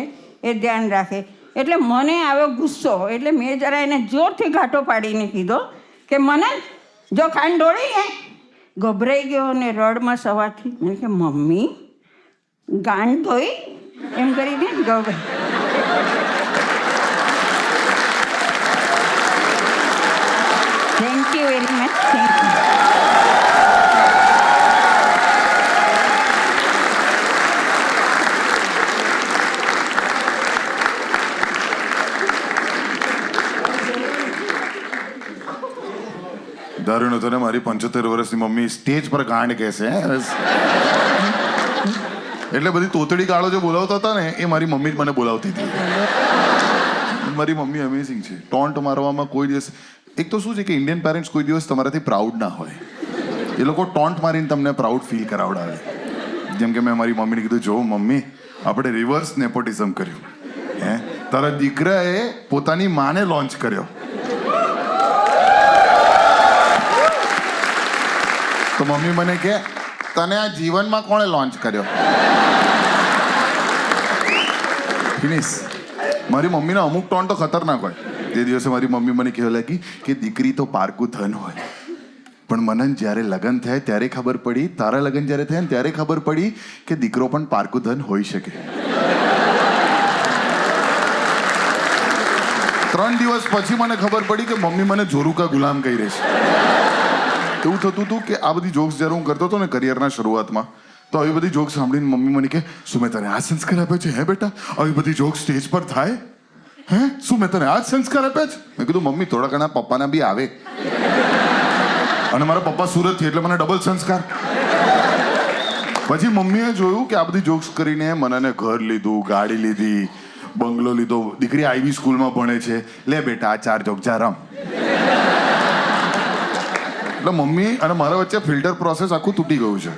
એ ધ્યાન રાખે. એટલે મને આવ્યો ગુસ્સો, એટલે મેં જરા એને જોરથી ઘાટો પાડીને કીધો કે મને જો ખાંડ ઢોળી ને. ગભરાઈ ગયો અને રડમાં સવારથી. મને કે મમ્મી ગાંઠ ધોઈ એમ કરીને ગભરાઈ. Thank you very much. Thank you. દારૂણ હતો ને મારી 75 વર્ષની મમ્મી સ્ટેજ પર ગાંડ કહેશે. એટલે બધી તોતડી ગાળો જે બોલાવતા હતા ને એ મારી મમ્મી જ મને બોલાવતી હતી. મારી મમ્મી અમેઝિંગ છે. ટોન્ટ મારવામાં કોઈ દિવસ, એક તો શું છે કે ઇન્ડિયન પેરેન્ટ્સ કોઈ દિવસ તમારાથી પ્રાઉડ ના હોય. એ લોકો ટોન્ટ મારીને તમને પ્રાઉડ ફીલ કરાવડાવે. જેમ કે મેં મારી મમ્મીને કીધું, જો મમ્મી આપણે રિવર્સ નેપોટિઝમ કર્યું. તારા દીકરાએ પોતાની માને લોન્ચ કર્યો. તો મમ્મી મને કે તને આ જીવનમાં કોણે લોન્ચ કર્યો? ફિનિશ. મારી મમ્મીના અમુક ટોન તો ખતરનાક હોય. તે દિવસે મારી મમ્મી મને કહેવા લાગી કે દીકરી તો પારકું ધન હોય, પણ મને જ્યારે લગ્ન થયા ત્યારે ખબર પડી, તારા લગ્ન જ્યારે થયા ને ત્યારે ખબર પડી કે દીકરો પણ પારકું ધન હોઈ શકે. 3 દિવસ પછી મને ખબર પડી કે મમ્મી મને જોરુકા ગુલામ કહી રહી છે. એવું થતું હતું કે આ બધી જોક્સ જ્યારે હું કરતો હતો ને કરિયરના શરૂઆતમાં, તો આવી બધી જોક્સ સાંભળીને મમ્મી મને કહે, શું મેં તને આ સંસ્કાર આપ્યો છે? હે બેટા, આવી બધી જોક્સ સ્ટેજ પર થાય? હે, શું મેં તને આ જ સંસ્કાર આપ્યા છે? મેં કીધું મમ્મી થોડા ઘણા પપ્પાના બી આવે, અને મારા પપ્પા સુરતથી એટલે મને ડબલ સંસ્કાર. પછી મમ્મીએ જોયું કે આ બધી જોક્સ કરીને મને ઘર લીધું, ગાડી લીધી, બંગલો લીધો, દીકરી આઈવી સ્કૂલમાં ભણે છે, લે બેટા આ 4 જોક જા રમ. એટલે મમ્મી અને મારા વચ્ચે ફિલ્ટર પ્રોસેસ આખું તૂટી ગયું છે.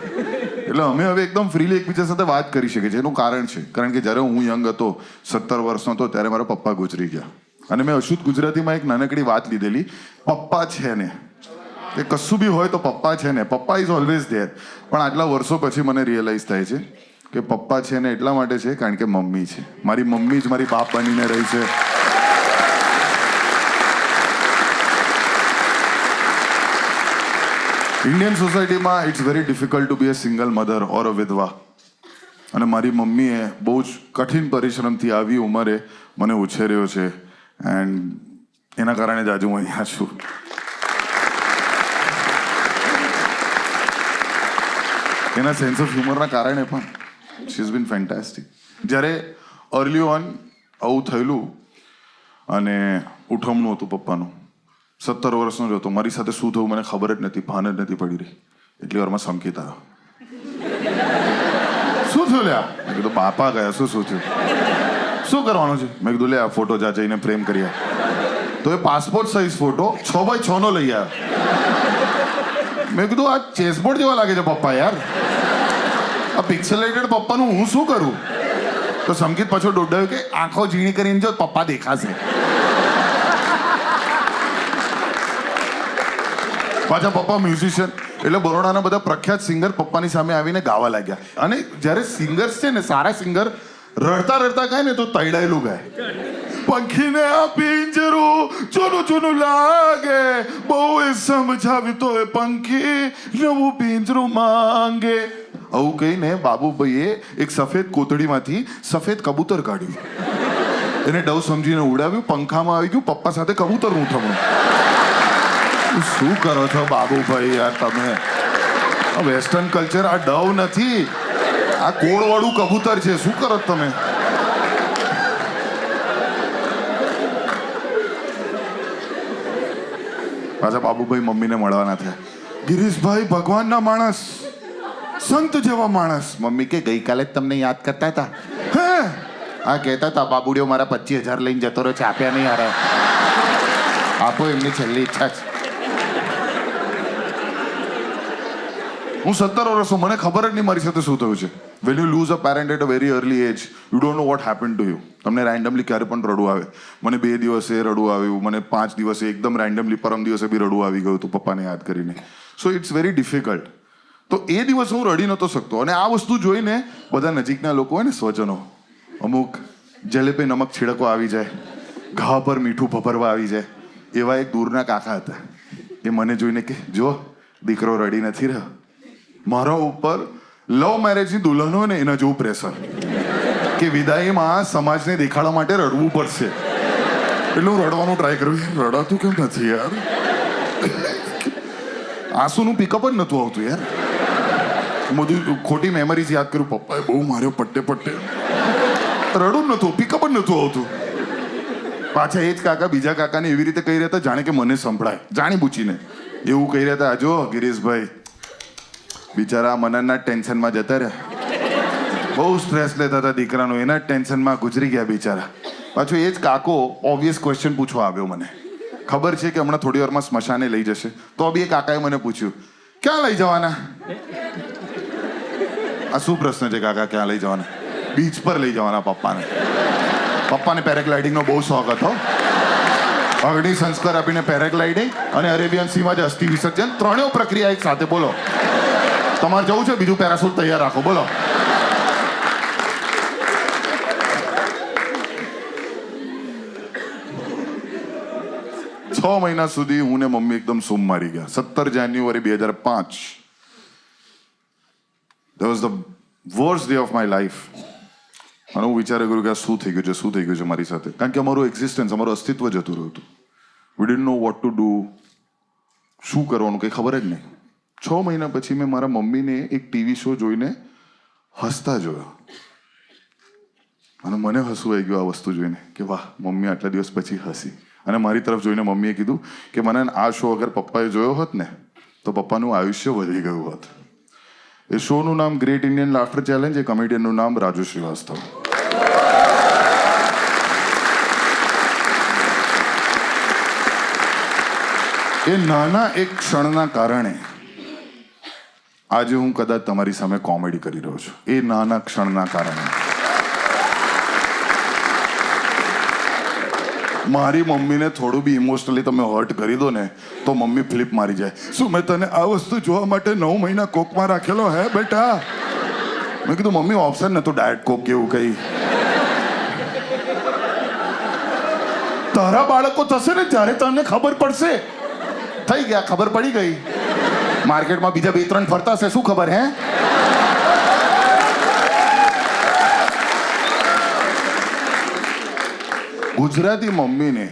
એટલે અમે હવે એકદમ ફ્રીલી એકબીજા સાથે વાત કરી શકીએ છીએ. એનું કારણ છે કારણ કે જ્યારે હું યંગ હતો, 17 વર્ષનો હતો, ત્યારે મારા પપ્પા ગુજરી ગયા. અને મેં અશુદ્ધ ગુજરાતીમાં એક નાનકડી વાત લીધેલી, પપ્પા છે ને, કે કશું બી હોય તો પપ્પા છે ને, પપ્પા ઇઝ ઓલવેઝ ધેર. પણ આટલા વર્ષો પછી મને રિયલાઇઝ થાય છે કે પપ્પા છે ને એટલા માટે છે કારણ કે મમ્મી છે. મારી મમ્મી જ મારી બાપ બનીને રહી છે. ઇન્ડિયન સોસાયટીમાં it's very difficult to be a single mother or a વિધવા. અને મારી મમ્મીએ બહુ જ કઠિન પરિશ્રમથી આવી ઉંમરે મને ઉછેર્યો છે. એન્ડ એના કારણે જ આજે હું અહીંયા છું. એના સેન્સ ઓફ હ્યુમરના કારણે પણ શી ઇઝ બીન ફેન્ટાસ્ટિક. જ્યારે અર્લી ઓન આવું થયેલું અને ઉઠમણું હતું પપ્પાનું, 17 વર્ષનો જ હતો, મારી સાથે શું થયું મને ખબર જ નથી, ભાન જ નથી પડી રહી. એટલી વારમાં સંકેત આવ્યો. શું થયું લે? મેં કીધું બાપા ગયા. શું થયું? શું કરવાનું છે? મેં કીધું લે આ ફોટો જા જઈને પ્રેમ કરી આવ. તો એ પાસપોર્ટ સાઇઝ ફોટો 6x6 નો લઈ આવ્યો. મેં કીધું આ ચેસબોર્ડ જેવા લાગે છે પપ્પા યાર, આ પિક્સેલેટેડ પપ્પાનું હું શું કરું? તો સંકેત પાછો દોડાયો કે આંખો ઝીણી કરીને જો પપ્પા દેખાશે. પાછા પપ્પા મ્યુઝિશિયન, એટલે બરોડાના બધા પ્રખ્યાત સિંગર પપ્પાની સામે આવીને ગાવા લાગ્યા. અને જ્યારે સિંગર્સ છે ને, સારા સિંગર રડતા રડતા ગાય ને તો તૈડાયેલું ગાય. પંખીને આ પિંજરું જૂનું જૂનું લાગે, બહુ એ સમજાવ્યું તો એ પંખી નવું પિંજરું માંગે. આવું કહીને બાબુભાઈએ એક સફેદ કોતડીમાંથી સફેદ કબૂતર કાઢ્યું, એને ડવ સમજીને ઉડાવ્યું, પંખામાં આવી ગયું, પપ્પા સાથે કબૂતર ઉઠમણું. શું કરો છો બાબુભાઈ યાર તમે? વેસ્ટર્ન કલ્ચર આ ડવ નથી, આ કોળવાળું કબૂતર છે. શું કરો તમે? પાછા બાબુભાઈ મમ્મીને મળવાના થયા. ગિરીશભાઈ ભગવાનના માણસ, સંત જેવા માણસ. મમ્મી કે ગઈકાલે જ તમને યાદ કરતા હતા. હે? હા, કહેતા હતા બાબુડીઓ મારા 25,000 લઈને જતો રહ્યો છે, આપ્યા નહીં હારા. આપો, એમની છેલ્લી ઈચ્છા છે. હું 17 વર્ષનો, મને ખબર જ નહીં મારી સાથે શું થયું છે. When you lose a parent at a very early age, you don't know what happen to you. તમને રેન્ડમલી ક્યારે પણ રડવું આવે. મને 2 દિવસે રડવું આવ્યું, મને 5 દિવસે એકદમ રેન્ડમલી પરમ દિવસે બી રડવું આવી ગયું હતું પપ્પાને યાદ કરીને. So it's very difficult. તો એ દિવસ હું રડી નહોતો શકતો. અને આ વસ્તુ જોઈને બધા નજીકના લોકો હોય ને, સ્વજનો, અમુક જલેબી નમક છીડકવા આવી જાય, ઘા પર મીઠું ભભરવા આવી જાય, એવા એક દૂરના કાકા હતા. એ મને જોઈને કે જો દીકરો રડી નથી રહ્યો. મારા ઉપર લવ મેરેજની દુલ્હન હોય ને એના જેવું પ્રેશર કે વિદાયમાં સમાજને દેખાડવા માટે રડવું પડશે. એટલે હું રડવાનું ટ્રાય કરું, રડાતું કેમ નથી યાર. આંસુનું પિકઅપ જ નહોતું આવતું યાર. બધું ખોટી મેમરીઝ યાદ કરું, પપ્પાએ બહુ માર્યો પટ્ટે પટ્ટે, રડું જ નહોતું, પિકઅપ જ નહોતું આવતું. પાછા એ જ કાકા બીજા કાકાને એવી રીતે કહી રહ્યા હતા જાણે કે મને સંભળાય, જાણી બૂચીને એવું કહી રહ્યા હતા. જો ગિરીશભાઈ બિચારા મનનના ટેન્શનમાં જતા રહ્યા, બહુ સ્ટ્રેસ લેતા હતા દીકરાનો, એના ટેન્શનમાં ગુજરી ગયા બિચારા. પાછું એ જ કાકો ઓબ્વિયસ ક્વેશ્ચન પૂછવા આવ્યો મને. ખબર છે કે હમણાં થોડી વારમાં સ્મશાને લઈ જશે, તો બી એ કાકાએ મને પૂછ્યું ક્યાં લઈ જવાના. આ શું પ્રશ્ન છે કાકા, ક્યાં લઈ જવાના? બીચ પર લઈ જવાના પપ્પાને. પપ્પાને પેરાગ્લાઇડિંગનો બહુ શોખ હતો. અગ્નિ સંસ્કાર આપીને પેરાગ્લાઇડિંગ અને અરેબિયન સીમાં જ અસ્થિ વિસર્જન, ત્રણેય પ્રક્રિયા એક સાથે. બોલો, તમારે જવું છે? બીજું પેરાશૂટ તૈયાર રાખો. બોલો. છ મહિના સુધી હું ને મમ્મી એકદમ સૂમ મારી ગયા. 17 જાન્યુઆરી 2005 that was the worst day of my life. અને હું વિચાર કર્યો કે આ શું થઈ ગયું છે, શું થઈ ગયું છે મારી સાથે. કારણ કે અમારું એક્ઝિસ્ટન્સ, અમારું અસ્તિત્વ જતું રહ્યું હતું. We didn't know what to do. શું કરવાનું કંઈ ખબર જ નહીં. 6 મહિના પછી મેં મારા મમ્મીને એક ટીવી શો જોઈને હસતા જોયો. અને મને હસવું આવી ગયું આ વસ્તુ જોઈને કે વાહ, મમ્મી આટલા દિવસ પછી હસી. અને મારી તરફ જોઈને મમ્મીએ કીધું કે મને આ શો અગર પપ્પાએ જોયો હોત ને તો પપ્પાનું આયુષ્ય વધી ગયું હોત. એ શોનું નામ ગ્રેટ ઇન્ડિયન લાફ્ટર ચેલેન્જ, એ કોમેડિયનનું નામ રાજુ શ્રીવાસ્તવ. એ નાના એક ક્ષણના કારણે આજે હું કદાચ તમારી સામે કોમેડી કરી રહ્યો છું. એ નાના ક્ષણના કારણે મારી મમ્મીને થોડું બી ઇમોશનલી તમે હર્ટ કરી દો ને તો મમ્મી ફ્લિપ મારી જાય. શું મેં તને આ વસ્તુ જોવા માટે 9 મહિના કોકમાં રાખેલો હે બેટા? મેં કીધું મમ્મી ઓપ્શન નતું ડાયટ કોક કેવું કઈ. તારા બાળકો થશે ને જ્યારે તમને ખબર પડશે. થઈ ગયા, ખબર પડી ગઈ. માર્કેટમાં બીજા 2-3 ફરતા હશે, શું ખબર હે? ગુજરાતી મમ્મીને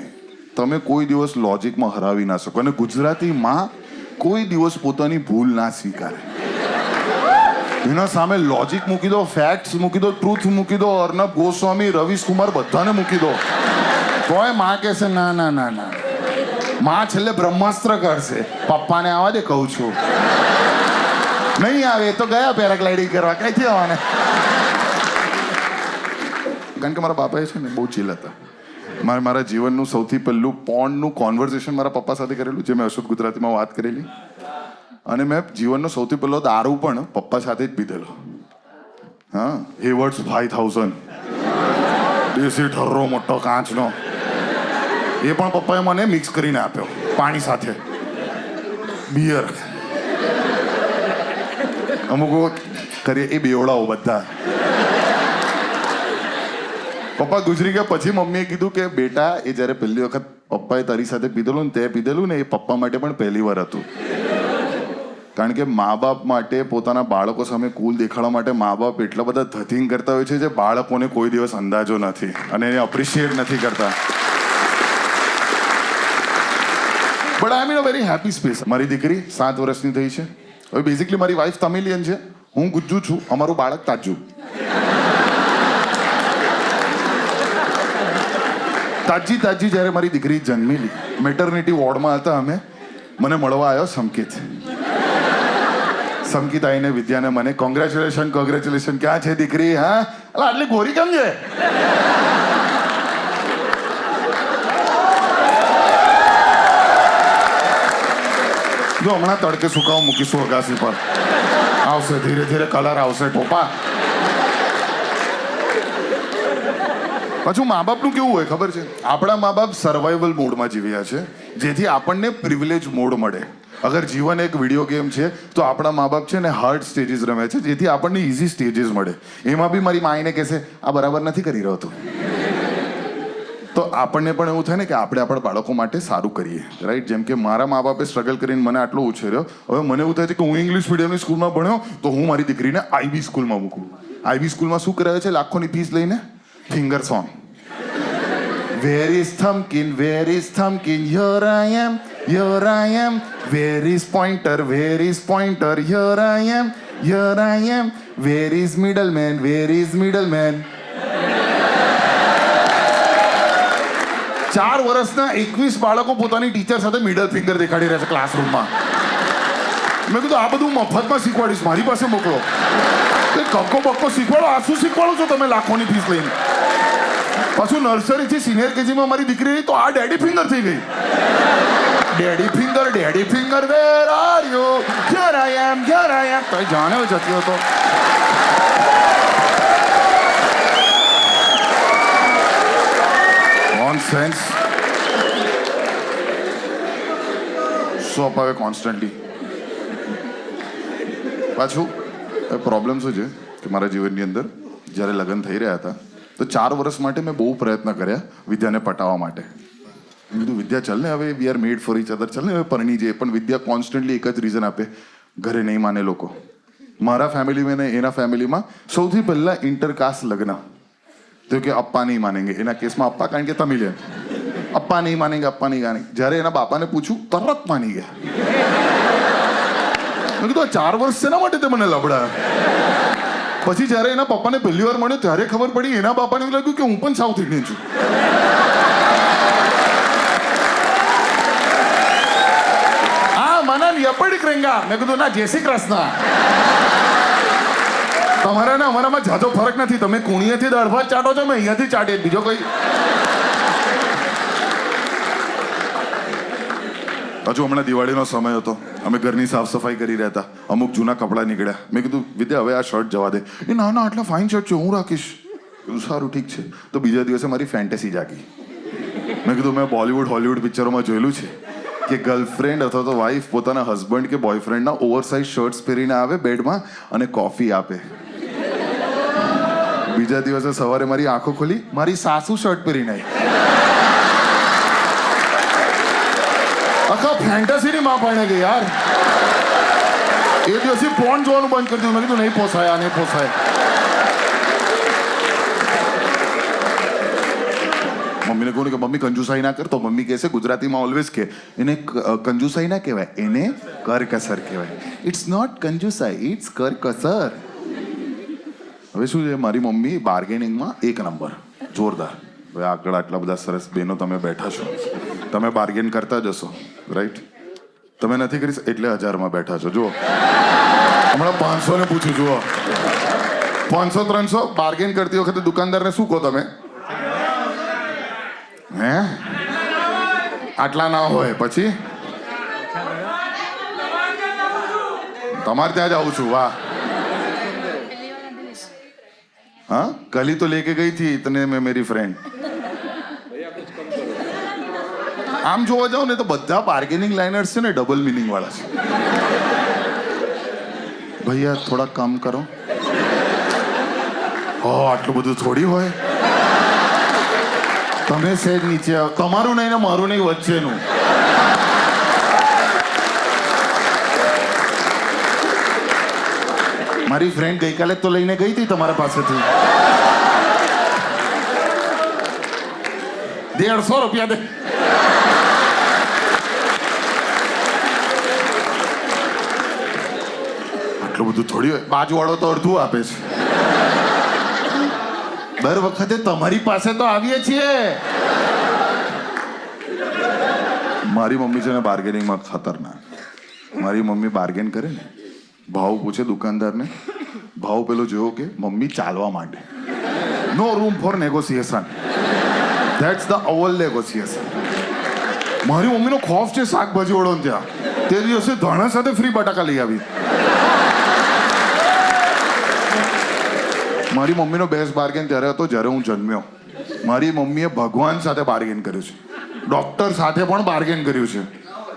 તમે કોઈ દિવસ લોજિકમાં હરાવી ના શકો. અને ગુજરાતી માં કોઈ દિવસ પોતાની ભૂલ ના સ્વીકારે. એના સામે લોજિક મૂકી દો, ફેક્ટ્સ મૂકી દો, ટ્રુથ મૂકી દો, અર્નબ ગોસ્વામી, રવીશ કુમાર બધાને મૂકી દો, તોય માં કહેશે ના ના ના ના. માં છેલ્લે બ્રહ્માસ્ત્ર કરશે. પપ્પાને આવવા દે કહું છું. નહીં આવે તો ગયા પેરાગ્લાઇડિંગ કરવા, ક્યાંથી આવવાને? કારણ કે મારા બાપાએ છે ને બહુ ચીલ હતા. મારા જીવનનું સૌથી પહેલું પોન્ડનું કોન્વર્ઝેશન મારા પપ્પા સાથે કરેલું, જે મેં અશુદ્ધ ગુજરાતીમાં વાત કરેલી. અને મેં જીવનનો સૌથી પહેલો દારૂ પણ પપ્પા સાથે જ પીધેલો. હા, હેવર્ડ્સ 5000 દેશી ઠર્રો મોટો કાચનો. એ પણ પપ્પાએ મને મિક્સ કરીને આપ્યો પાણી સાથે, બિયર. અમુક કરીએ એ બેવડાઓ બધા. પપ્પા ગુજરી ગયા પછી મમ્મીએ કીધું કે બેટા, એ જ્યારે પહેલી વખત પપ્પાએ તારી સાથે પીધેલું ને તે પીધેલું ને એ પપ્પા માટે પણ પહેલી વાર હતું. કારણ કે મા બાપ માટે, પોતાના બાળકો સામે કુલ દેખાડવા માટે મા બાપ એટલા બધા ધતિંગ કરતા હોય છે જે બાળકોને કોઈ દિવસ અંદાજો નથી અને એને અપ્રિશિએટ નથી કરતા. But I am in a very happy space. મારી દીકરી 7 વર્ષની થઈ છે. હવે બેઝિકલી મારી વાઈફ તમિલિયન છે, હું ગુજ્જુ છું, અમારું બાળક તાજુ. તાજી જ્યારે મારી દીકરી જન્મેલી, મેટર્નિટી વોર્ડમાં હતા અમે, મને મળવા આવ્યો સંકિત. સંકિત આવીને વિદ્યાને મને કોંગ્રેચ્યુલેશન ક્યાં છે દીકરી? હા, અલા આટલી ગોરી કેમ છે? જો હમણાં તડકે સુકાવ મૂકીશું અગાસી પર, આવશે ધીરે ધીરે કલર આવશે ટોપા. પાછું મા બાપનું કેવું હોય ખબર છે? આપણા મા બાપ સર્વાઈવલ મોડમાં જીવ્યા છે, જેથી આપણને પ્રિવિલેજ મોડ મળે. અગર જીવન એક વિડીયો ગેમ છે તો આપણા મા બાપ છે ને હાર્ડ સ્ટેજીસ રમે છે, જેથી આપણને ઇઝી સ્ટેજીસ મળે. એમાં બી મારી માઈને કહેશે આ બરાબર નથી કરી રહ્યો તું. તો આપણને પણ એવું થાય ને કે આપણે આપણા બાળકો માટે સારું કરીએ, રાઈટ? જેમ કે મારા મા બાપે સ્ટ્રગલ કરીને મને આટલો ઉછેર્યો. હવે મને એવું થાય છે કે હું ઇંગ્લિશ મીડિયમની સ્કૂલમાં ભણ્યો તો હું મારી દીકરીને આઈબી સ્કૂલમાં મૂકું. આઈબી સ્કૂલમાં શું કરાવે છે? લાખોની ફીસ લઈને finger song. Where is Thumbkin? Where is Thumbkin? Here I am, here I am. Where is Pointer? Where is Pointer? Here I am, here I am. Where is Middleman? Where is Middleman? 4 વર્ષના 21 બાળકો પોતાની teacher સાથે middle finger દેખાડી રહ્યા છે ક્લાસરૂમમાં. મેં કીધું આ બધું મફતમાં શીખવાડીશ, મારી પાસે મોકલો. કક્કો બક્કો શીખવાડો, આ શું શીખવાડો છો તમે લાખોની ફીસ લઈને? પાછું નર્સરીથી સિનિયર કેજીમાં મારી દીકરી તો આ ડેડી ફિંગર થઈ ગઈ. Daddy finger where are you? Here I am. તો જાણે જતી હતો. નોનસેન્સ. શું અપાવે કોન્સ્ટન્ટલી. પાછું પ્રોબ્લેમ શું છે કે મારા જીવનની અંદર જ્યારે લગ્ન થઈ રહ્યા હતા તો 4 વર્ષ માટે મેં બહુ પ્રયત્ન કર્યા વિદ્યાને પટાવવા માટે. મેં કીધું વિદ્યા ચાલ ને, હવે we are made for each other, ચાલ ને હવે પરણી જઈએ. પણ વિદ્યા કોન્સ્ટન્ટલી એક જ રીઝન આપે, ઘરે નહીં માને લોકો. મારા ફેમિલીમાં ને એના ફેમિલીમાં સૌથી પહેલા ઇન્ટરકાસ્ટ લગ્ન. તો કે અપ્પા નહીં માનેંગે. એના કેસમાં અપ્પા કારણ કે તમિલિયન. અપ્પા નહીં માનેંગે. જ્યારે એના બાપાને પૂછ્યું તરત માની ગયા. મેં કીધું આ 4 વર્ષ શેના માટે તે મને લબડાયા? પછી જ્યારે એના પપ્પાને પહેલી વાર મળ્યો ત્યારે ખબર પડી એના બાપાને એવું લાગ્યું કે હું પણ સાઉથ ઇન્ડિયન છું. હા મનન યપડી ક્રેંગા. મેં કીધું ના, જય શ્રી કૃષ્ણ. તમારા ને અમારામાં જાજો ફરક નથી. તમે કુણીએથી દાળ ભાત ચાટો છો, મેં અહીંયાથી ચાટે, બીજો કોઈ. હજુ હમણાં દિવાળીનો સમય હતો, અમે ઘરની સાફ સફાઈ કરી રહ્યા હતા. અમુક જૂના કપડાં નીકળ્યા. મેં કીધું વિદ્યા હવે આ શર્ટ જવા દે. એ ના ના, આટલા ફાઇન શર્ટ છે, હું રાખીશ. કીધું સારું ઠીક છે. તો બીજા દિવસે મારી ફેન્ટેસી જાગી. મેં કીધું મેં બોલિવૂડ હોલિવૂડ પિક્ચરોમાં જોયેલું છે કે ગર્લફ્રેન્ડ અથવા તો વાઈફ પોતાના હસબન્ડ કે બોયફ્રેન્ડના ઓવરસાઇઝ શર્ટ્સ પહેરીને આવે બેડમાં અને કોફી આપે. બીજા દિવસે સવારે મારી આંખો ખોલી, મારી સાસુ શર્ટ પહેરીને આવી. આખા ફેન્ટસીની માં પાણી ગઈ યાર. એ દિવસે પોર્ન જોવાનું બંધ કરી દીધું. મેં કીધું નહીં પોસાય, આ નહીં પોસાય. મમ્મીને કહું કે મમ્મી કંજુસાઈ ના કર, તો મમ્મી કહેશે ગુજરાતીમાં ઓલવેઝ કે એને કંજુસાઈ ના કહેવાય, એને કરકસર કહેવાય. ઇટ્સ નોટ કંજુસાઈ, ઇટ્સ કરકસર. હવે શું છે, મારી મમ્મી બાર્ગેનિંગમાં 1 નંબર, જોરદાર. હવે આગળ આટલા બધા સરસ બહેનો તમે બેઠા છો, તમે બાર્ગેન કરતા જશો, રાઈટ? તમે નથી કરી એટલે 1000માં બેઠા છો. જુઓ હમણાં 500 ને પૂછ્યું, જુઓ 500 300 બાર્ગેન કરતી વખતે દુકાનદારને શું કહો તમે? હે આટલા ના હોય પછી તમારે ત્યાં જ આવું છું. વાહ. हाँ कल ही तो लेके गई थी इतने में मेरी फ्रेंड. આમ જોવા જાવ ને તો બધા બાર્ગેનિંગ લાઇનર્સ છે ને ડબલ મિનિંગ વાળા છે. ભૈયા થોડા કમ કરો. હો આટલું બધું થોડી હોય. તમે સહેજ નીચે આવો. તમારું નહીં ને મારું નહીં, વચ્ચેનું. મારી ફ્રેન્ડ ગઈકાલે તો લઈને ગઈ હતી તમારા પાસેથી 150 રૂપિયા દે. આટલું બધું થોડી હોય. બાજુવાળો તો અડધું આપે છે. દર વખતે તમારી પાસે તો આવીએ છીએ. મારી મમ્મી છે ને બાર્ગેનિંગમાં ખતરનાક. મારી મમ્મી બાર્ગેન કરે ને, ભાવ પૂછે દુકાનદારને, ભાવ પેલો જોયો કે મમ્મી ચાલવા માંડે. No room for negotiation. That's the અવલ નેગોસિએશન. મારી મમ્મીનો ખોફ છે શાકભાજી વાળો ત્યાં. તે દિવસે ધાણા સાથે ફ્રી બટાકા લઈ આવી. મારી મમ્મીનો બેસ્ટ બાર્ગેન ત્યારે હતો જ્યારે હું જન્મ્યો. મારી મમ્મીએ ભગવાન સાથે બાર્ગેન કર્યું છે, ડોક્ટર સાથે પણ બાર્ગેન કર્યું છે.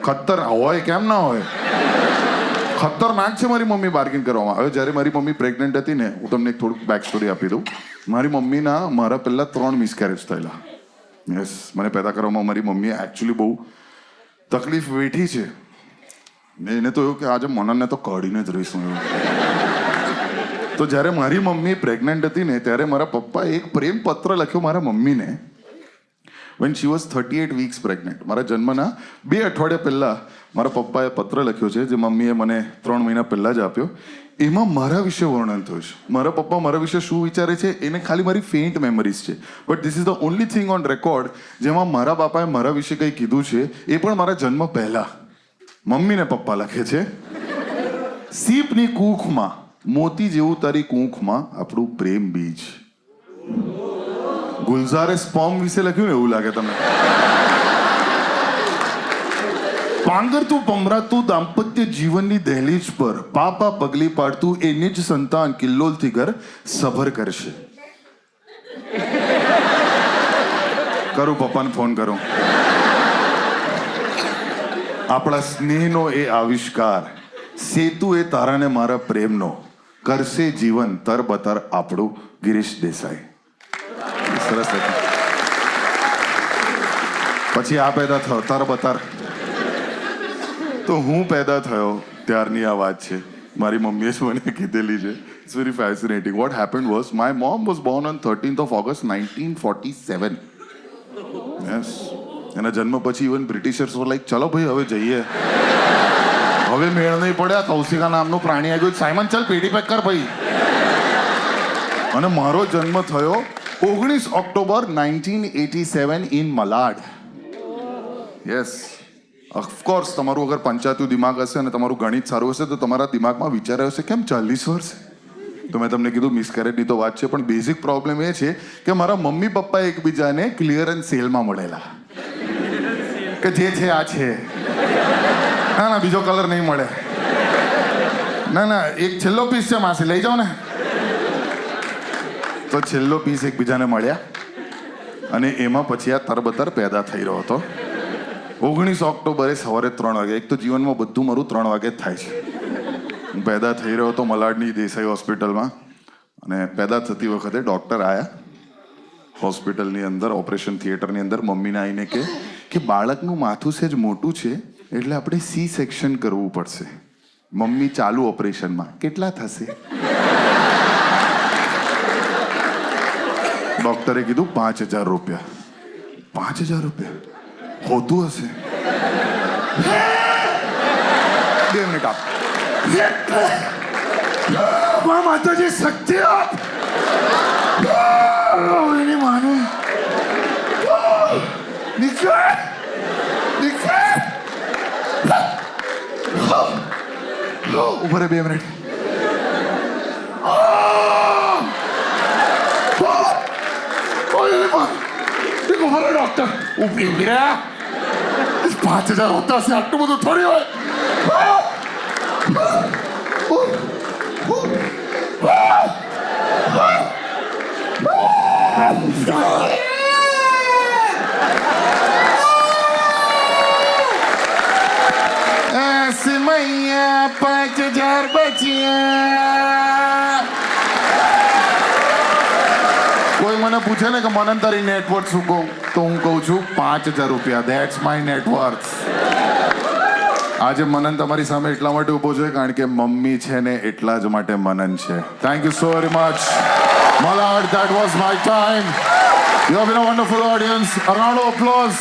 ખતર હોય કેમ ના હોય, ખતરનાક છે મારી મમ્મી બાર્ગેન કરવામાં. હવે જ્યારે મારી મમ્મી પ્રેગ્નન્ટ હતી ને, હું તમને એક થોડુંક બેક સ્ટોરી આપી દઉં. મારી મમ્મીના મારા પહેલા 3 મિસકેરેજ થયેલા. યસ, મને પેદા કરવામાં મારી મમ્મીએ એકચ્યુઅલી બહુ તકલીફ વેઠી છે. મેં એને તો એવું કે આજે મનનને તો કાઢીને જ રહીશું એવું. તો જ્યારે મારી મમ્મી પ્રેગ્નન્ટ હતી ને, ત્યારે મારા પપ્પાએ એક પ્રેમ પત્ર લખ્યો મારા મમ્મીને. when she was 38 weeks pregnant. મારા જન્મના 2 અઠવાડિયા પહેલા મારા પપ્પાએ પત્ર લખ્યો છે, જે મમ્મીએ મને 3 મહિના પહેલા જ આપ્યો. એમાં મારા વિશે વર્ણન થયું છે. મારા પપ્પા મારા વિશે શું વિચારે છે એને ખાલી મારી ફેઇન્ટ મેમરીઝ છે, but this is the only thing on record જેમાં મારા બાપાએ મારા વિશે કંઈ કીધું છે, એ પણ મારા જન્મ પહેલા. મમ્મીને પપ્પા લખે છે, સીપની કૂખમાં મોતી જેવું તારી કૂંખમાં આપણું પ્રેમ બીજ. ગુલઝારે સ્પોમ વિશે લખ્યું ને એવું લાગે તમને. પાંગરતું પમરાતું દાંપત્ય જીવનની દહેલીજ પર પાપા પગલી પાડતું એ નિજ સંતાન કિલ્લોલથી ઘર સભર કરશે. કરું પપ્પાને ફોન કરું. આપણા સ્નેહનો એ આવિષ્કાર, સેતુ એ તારાને મારા પ્રેમનો, કરશે જીવન તરબતર આપણું ગિરીશ દેસાઈ. સરસ હતું. પછી આ પેદા થયો તરબતર. તો હું પેદા થયો ત્યારની આ વાત છે. મારી મમ્મીએ જ મને કીધેલી છે. It's very fascinating. What happened was my mom was born on 13th of August 1947. Yes. એના જન્મ પછી ઇવન બ્રિટિશર્સ વર લાઈક ચલો ભાઈ હવે જઈએ, હવે મેળ નહીં પડ્યા. કૌશિકા નામનું પ્રાણી આવ્યું, સાયમન ચાલ પેટી પેક કર ભાઈ. અને મારો જન્મ થયો 19 October 1987 in Malad. Yes. Of course તમારું અગર પંચાયતું દિમાગ હશે અને તમારું ગણિત સારું હશે તો તમારા દિમાગમાં વિચાર હશે કેમ 40 વર્ષ. તો મેં તમને કીધું મિસકેરેજની તો વાત છે, પણ બેઝિક પ્રોબ્લેમ એ છે કે મારા મમ્મી પપ્પા એકબીજાને ક્લિયરન્સ સેલમાં મળેલા કે જે છે આ છે. ના ના બીજો કલર નહીં મળે. ના ના એક છેલ્લો પીસ છે માસી લઈ જાઓ ને. તો છેલ્લો પીસ એકબીજાને મળ્યા અને એમાં પછી આ તરબતર પેદા થઈ રહ્યો હતો. 19 ઓક્ટોબરે સવારે 3 વાગે. એક તો જીવનમાં બધું મારું 3 વાગે જ થાય છે. હું પેદા થઈ રહ્યો હતો મલાડની દેસાઈ હોસ્પિટલમાં, અને પેદા થતી વખતે ડૉક્ટર આવ્યા હોસ્પિટલની અંદર, ઓપરેશન થિયેટરની અંદર. મમ્મીને આવીને કે બાળકનું માથું સેજ મોટું છે એટલે આપણે સી સેક્શન કરવું પડશે. મમ્મી ચાલુ ઓપરેશનમાં કેટલા થશે? ડોક્ટરે કીધું 5,000 રૂપિયા. 5,000 રૂપિયા હોતું હશે? 2 મિનિટ આપ. માતાજી શક્તિ આપ. એની માને નીકળ નીકળ. ઉભરે 2 મિનિટ. ડોક્ટર ઉભી રહ્યા. 5,000 હોતા હશે, આટલું બધું થોડી હોય. મૈયા 5,000 બચ્યા. કોઈ મને પૂછે ને કે મને તારી નેટવર્થ શું કહું, તો હું કહું છું 5,000 રૂપિયા. That's my net worth. આજે મનન તમારી સામે એટલા માટે ઊભો છે કારણ કે મમ્મી છે ને એટલા જ માટે મનન છે. Thank you so very much Malad. That was my time. You have been a wonderful audience. A round of applause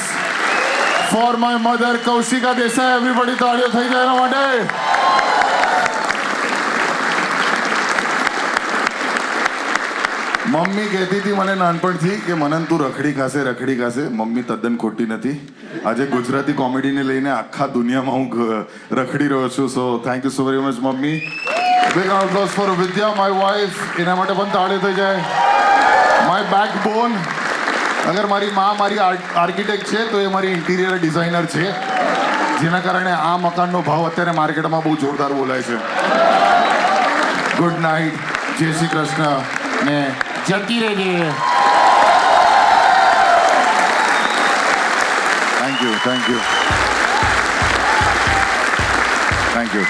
for my mother Kaushika Desai. Everybody તાળીઓ થઈ જાય એના માટે. મમ્મી કહેતી હતી મને નાનપણથી કે મનન તું રખડી ખાશે. મમ્મી તદ્દન ખોટી નથી. આજે ગુજરાતી કોમેડીને લઈને આખા દુનિયામાં હું રખડી રહ્યો છું. So thank you so very much મમ્મી. Big round of applause for Vidya my wife. એના માટે પણ તાળી થઈ જાય. My backbone. અગર મારી માં મારી આર્કિટેક્ટ છે તો એ મારી ઇન્ટિરિયર ડિઝાઇનર છે, જેના કારણે આ મકાનનો ભાવ અત્યારે માર્કેટમાં બહુ જોરદાર બોલાય છે. ગુડ નાઇટ, જય શ્રી કૃષ્ણ ને જતી રહેજે. Thank you.